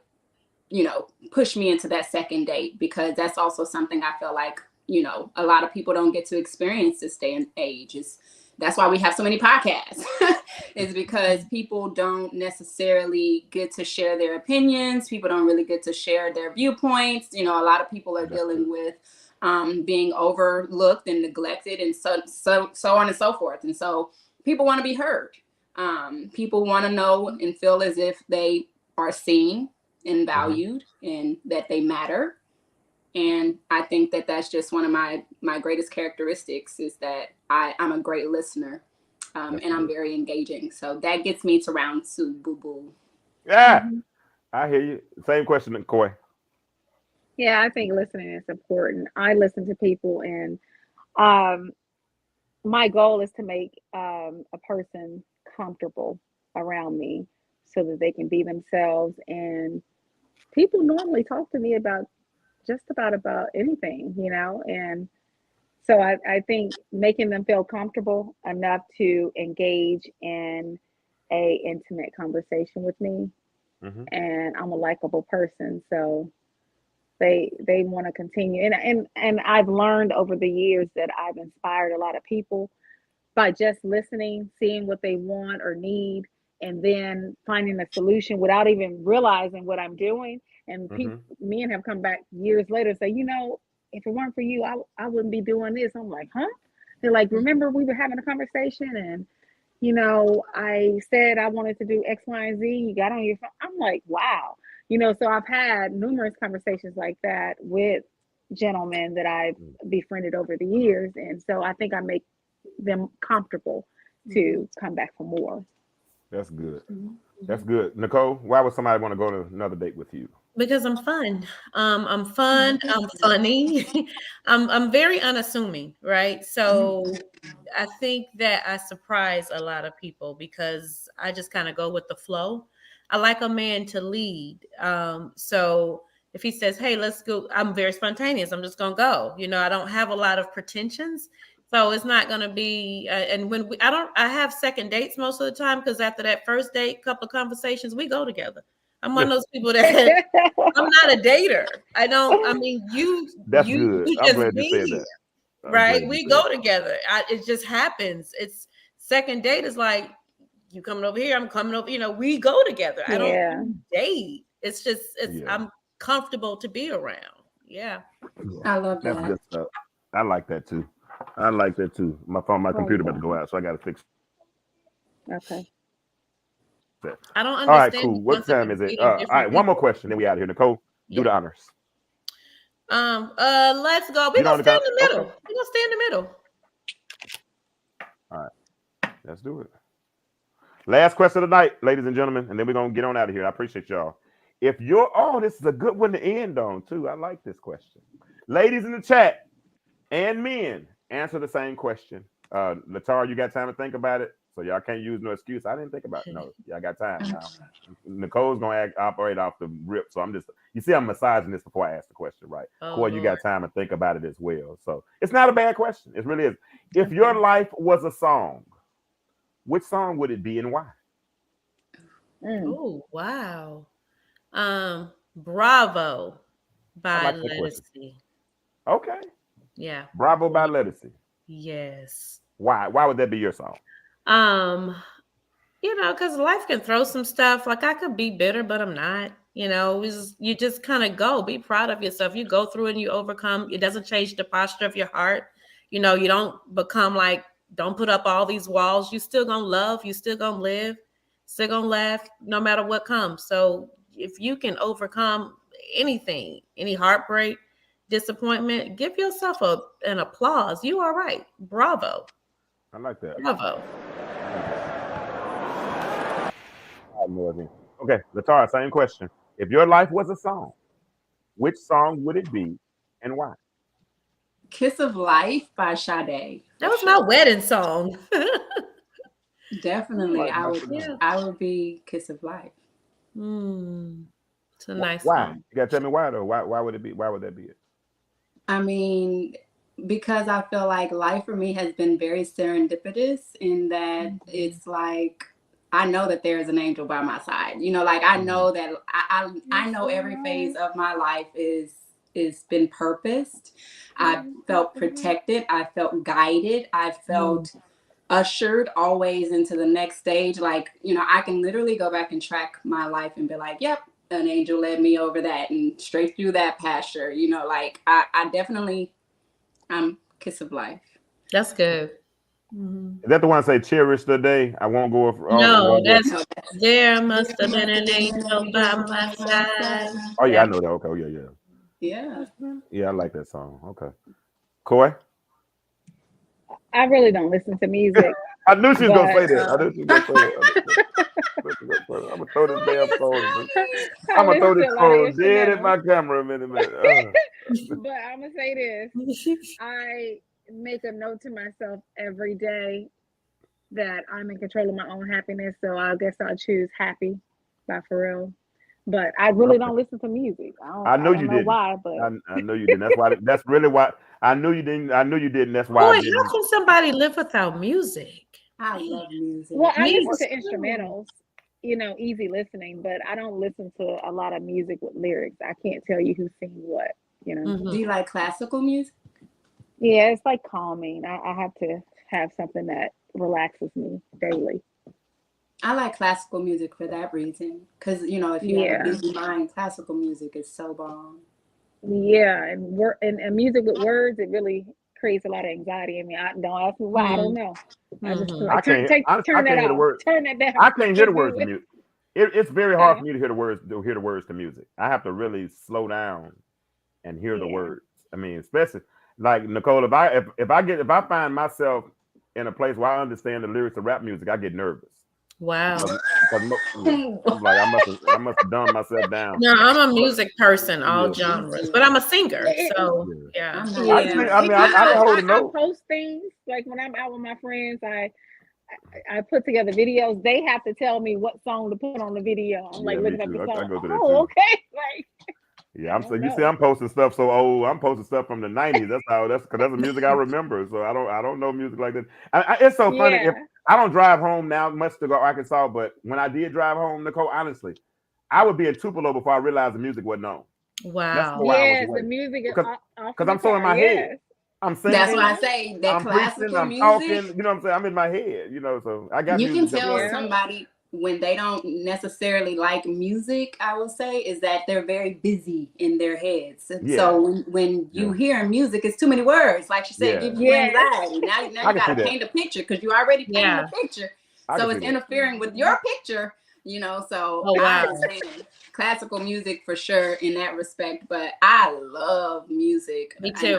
you know, push me into that second date, because that's also something I feel like, you know, a lot of people don't get to experience this day and age. That's why we have so many podcasts. Is because people don't necessarily get to share their opinions. People don't really get to share their viewpoints. You know, a lot of people are dealing with being overlooked and neglected, and so on and so forth. And so people want to be heard. People want to know and feel as if they are seen and valued and that they matter. And I think that that's just one of my greatest characteristics, is that I'm a great listener, and I'm very engaging. So that gets me to round 2, boo-boo. Yeah, I hear you. Same question, Coy. Yeah, I think listening is important. I listen to people, and my goal is to make a person comfortable around me so that they can be themselves. And people normally talk to me about just about anything, you know. And so I think making them feel comfortable enough to engage in a intimate conversation with me. And I'm a likable person, so they want to continue. And I've learned over the years that I've inspired a lot of people by just listening, seeing what they want or need, and then finding a solution without even realizing what I'm doing. And men have come back years later and say, you know, if it weren't for you, I wouldn't be doing this. I'm like, huh? They're like, remember we were having a conversation, and you know, I said I wanted to do X, Y, and Z. You got on your phone. I'm like, wow. You know, so I've had numerous conversations like that with gentlemen that I've befriended over the years. And so I think I make them comfortable to come back for more. That's good. That's good. Nicole, why would somebody want to go to another date with you? Because I'm fun. I'm fun. I'm funny. I'm very unassuming, right? So I think that I surprise a lot of people because I just kind of go with the flow. I like a man to lead. So if he says, "Hey, let's go," I'm very spontaneous. I'm just gonna go. You know, I don't have a lot of pretensions. So it's not going to be, and when I have second dates most of the time, because after that first date, couple of conversations, we go together. I'm one of those people that I'm not a dater. I mean, That's you good. just I'm glad be, you said that. right? We go together. It just happens. It's second date is like, you coming over here, I'm coming over, you know, we go together. I don't date. It's just, I'm comfortable to be around. Yeah. I love that. That's good stuff. I like that too. My computer about to go out, so I got to fix it. Okay. I don't understand. All right, cool. What time is it? All right, one more question, then we out of here. Nicole, do the honors. Let's go. We're gonna stay in the middle. We're gonna stay in the middle. All right, let's do it. Last question of the night, ladies and gentlemen, and then we're gonna get on out of here. I appreciate y'all. If you're this is a good one to end on too. I like this question. Ladies in the chat and men, answer the same question. Latara, you got time to think about it? So y'all can't use no excuse. I didn't think about it. No, y'all got time now. Nicole's gonna operate off the rip. So you see, I'm massaging this before I ask the question, right? Corey, you got time to think about it as well. So it's not a bad question. It really is. If your life was a song, which song would it be and why? Oh, wow. Bravo by Ledisi. Okay. Yeah. Bravo by Ledisi. Yes. Why? Why would that be your song? Because life can throw some stuff. Like I could be bitter, but I'm not. You just kind of go. Be proud of yourself. You go through it and you overcome. It doesn't change the posture of your heart. You don't become like, don't put up all these walls. You still gonna love. You still gonna live. Still gonna laugh no matter what comes. So if you can overcome anything, any heartbreak, disappointment, give yourself an applause. You are right. Bravo. I like that. Bravo. Okay, Latara, same question. If your life was a song, which song would it be and why? Kiss of Life by Sade. That was my wedding song. Definitely. I would be Kiss of Life. It's a nice why? song. You gotta tell me why though. Why would it be? Why would that be it? I mean, because I feel like life for me has been very serendipitous in that it's like I know that there is an angel by my side. I know that I know every phase of my life is been purposed. I felt protected. I felt guided. I felt ushered always into the next stage. I can literally go back and track my life and be like, yep, an angel led me over that and straight through that pasture. I definitely, I'm Kiss of Life. That's good. Is that the one that say cherish the day? I won't go. No, there must have been an angel by my side. Oh yeah, I know that. Okay, yeah. I like that song. Okay, Coy. I really don't listen to music. I knew she was gonna say that. I'm gonna throw this damn phone. I'm gonna throw this phone dead at my camera a minute. But I'm gonna say this. I make a note to myself every day that I'm in control of my own happiness. So I guess I'll choose Happy by Pharrell. But I really don't listen to music. I know you didn't. Why? But I know you didn't. That's why. That's really why. I knew you didn't. That's why. Boy, how can somebody live without music? I love music. Well, I listen to instrumentals. Easy listening, but I don't listen to a lot of music with lyrics. I can't tell you who sings what. Do you like classical music? Yeah, it's like calming. I have to have something that relaxes me daily. I like classical music for that reason. Because, if you have a busy mind, classical music is so bomb. Yeah, and music with words, it really creates a lot of anxiety in me. Don't ask me why. I don't know. I just turn that off. Turn that down. I can't hear the words to music. It's very hard for me to hear the words to music. I have to really slow down and hear the words. I mean, especially like Nicole, if I find myself in a place where I understand the lyrics of rap music, I get nervous. Wow. I'm like, I must have dumbed myself down. No, I'm a music person, all genres, but I'm a singer. So yeah. I hold a note. I post things like when I'm out with my friends, I put together videos. They have to tell me what song to put on the video. I'm like looking at the song. Oh, okay. Yeah, I'm posting stuff so old. I'm posting stuff from the 90s. That's because that's the music I remember. So I don't know music like that. It's so funny. If I don't drive home now much to go to Arkansas, but when I did drive home, Nicole, honestly, I would be in Tupelo before I realized the music wasn't on. Wow. Yes, the music is because I'm so in my head. I'm singing. That's why I say that classical I'm music. Talking, you know what I'm saying? I'm in my head, so I got. You can tell somebody when they don't necessarily like music, I will say, is that they're very busy in their heads. Yeah. So when you hear music, it's too many words. Like she said, give you anxiety. Now you got to paint a picture because you already painted a picture. So it's interfering with your picture, so I understand classical music for sure in that respect. But I love music. Me too.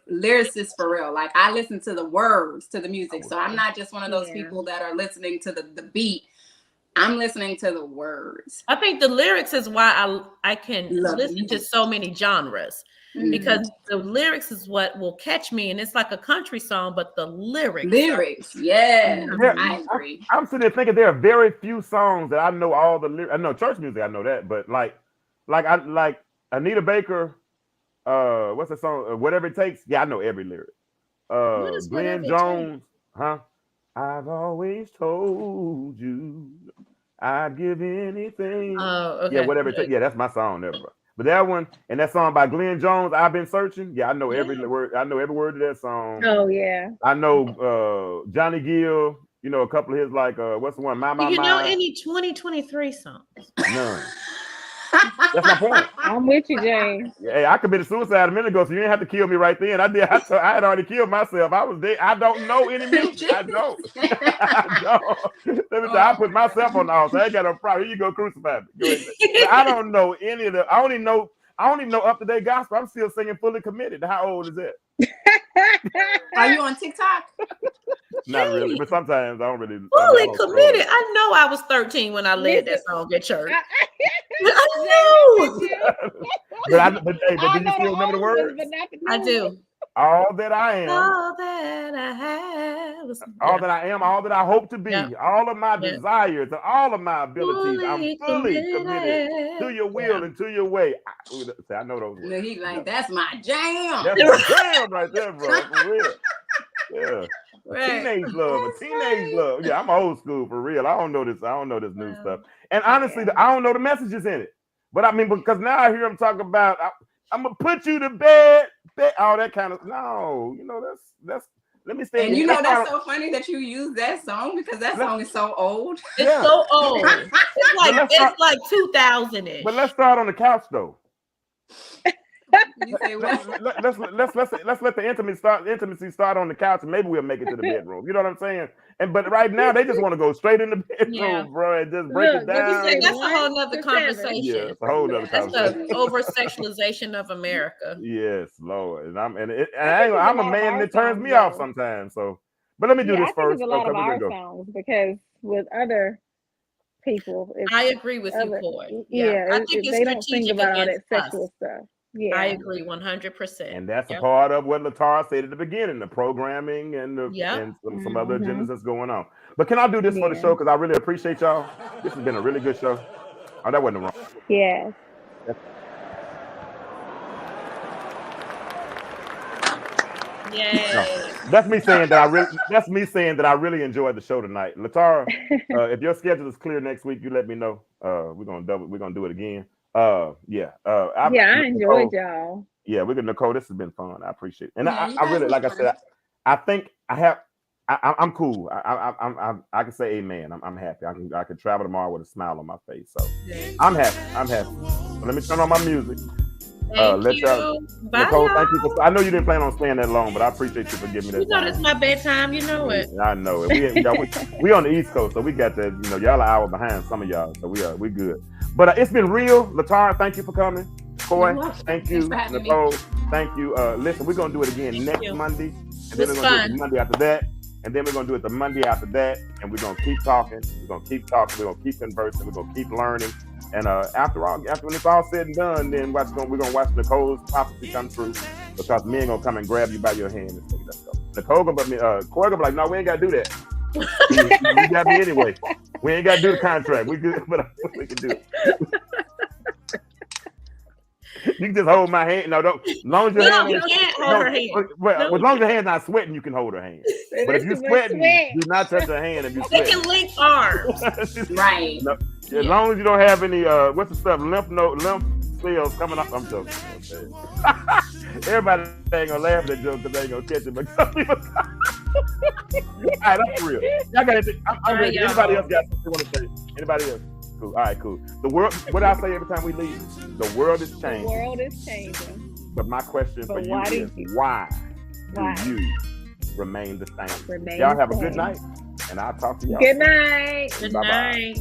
Lyricist for real. Like I listen to the words to the music. So I'm not just one of those people that are listening to the beat. I'm listening to the words. I think the lyrics is why I can listen to so many genres because the lyrics is what will catch me. And it's like a country song, but the lyrics. Yeah, I agree. I'm sitting there thinking there are very few songs that I know all the lyrics. I know church music, I know that, but like Anita Baker, what's the song? Whatever It Takes. Yeah, I know every lyric. Glenn Jones, huh? I've always told you I'd give anything. Oh, okay. Yeah, whatever it takes. Yeah, that's my song, never. But that one and that song by Glenn Jones, I've Been Searching. Yeah, I know every word. I know every word of that song. Oh yeah. I know Johnny Gill. You know a couple of his like what's the one? My. Do you know any 2023 songs? None. That's my point. I'm with you, James. Hey, I committed suicide a minute ago, so you didn't have to kill me right then. I did. I had already killed myself. I was dead. I don't know any music. I don't. I don't. Let me tell you, I put myself on the altar. I ain't got no problem. Here you go, crucify me. Go ahead. I don't know any of the. I don't even know up to date gospel. I'm still singing Fully Committed. How old is that? Are you on TikTok? Not really, but sometimes I don't really. Fully Committed. I know I was 13 when I led that song at church. I know. but do you still remember the words? I do. All that I am. All that I have. All that I am, all that I hope to be, all of my desires and all of my abilities, I'm fully committed to your will and to your way. I know those words. He's like, that's my jam. That's my jam right there, bro. For real. Yeah. Right. Teenage love. Yeah, I'm old school for real. I don't know this new stuff. And honestly, I don't know the messages in it. But I mean, because now I hear them talk about I'm gonna put you to bed, all that kind of no, that's let me stay. And you know that's so funny that you use that song because that song is so old. It's so old. It's like 2000-ish. But let's start on the couch though. You say what? Let's let the intimacy start on the couch, and maybe we'll make it to the bedroom. You know what I'm saying? But right now they just want to go straight in the bedroom, bro, and just break it down. That's a whole nother conversation. Yeah, it's a whole nother conversation. That's the over-sexualization of America. Yes, Lord, and I'm a man that turns me off sometimes. So, but let me do this first. There's a lot of our songs because with other people, I agree with you, Coy. Yeah, I think they don't think about all that sexual stuff. Yeah, I agree 100%. And that's a part of what Latara said at the beginning, the programming and some other agendas that's going on. But can I do this for the show? Because I really appreciate y'all. This has been a really good show. Oh, that wasn't wrong. Yeah. Yay. That's me saying that I really enjoyed the show tonight. Latara, if your schedule is clear next week, you let me know. We're gonna do it again. I enjoyed y'all. Yeah, we're gonna Nicole. This has been fun. I appreciate it. And I really, like I said, I think I'm cool. I can say amen. I'm happy. I can travel tomorrow with a smile on my face. So I'm happy. So let me turn on my music. Thank you. Bye, Nicole, thank you. I know you didn't plan on staying that long, but I appreciate you for giving me that. You know it's my bedtime. You know it. I know it. We on the East Coast, so we got that. Y'all an hour behind some of y'all, so we good. But it's been real. Latara, thank you for coming. Coy, thank you. Nicole, thank you. Listen, we're gonna do it again next Monday, and then we're gonna do it the Monday after that, and then we're gonna do it the Monday after that, and we're gonna keep talking. We're gonna keep conversing. We're gonna keep learning. And after when it's all said and done, then we're gonna watch Nicole's prophecy come true, because men gonna come and grab you by your hand and say, "Let's go." Nicole gonna Coy gonna be like, "No, we ain't gotta do that. You got me anyway. We ain't gotta do the contract. We good, but we can do it." You can just hold my hand. No, don't. As long as your hand, you can't hold her hand. Well, as long as your hand's not sweating, you can hold her hand. But if you're sweating, do not touch her hand. If you're sweating, they can link arms. Right. No, as long as you don't have any what's the stuff, lymph cells coming up. I'm joking. Everybody ain't gonna laugh at that joke because they ain't gonna catch it. But some people. All right, that's real. Y'all got anything? I'm ready. Anybody else got something they want to say? Anybody else? Cool. All right, cool. The world. What I say every time we leave? The world is changing. The world is changing. But my question for you is, why do you remain the same? Y'all have a good night, and I'll talk to y'all. Good night. Good night.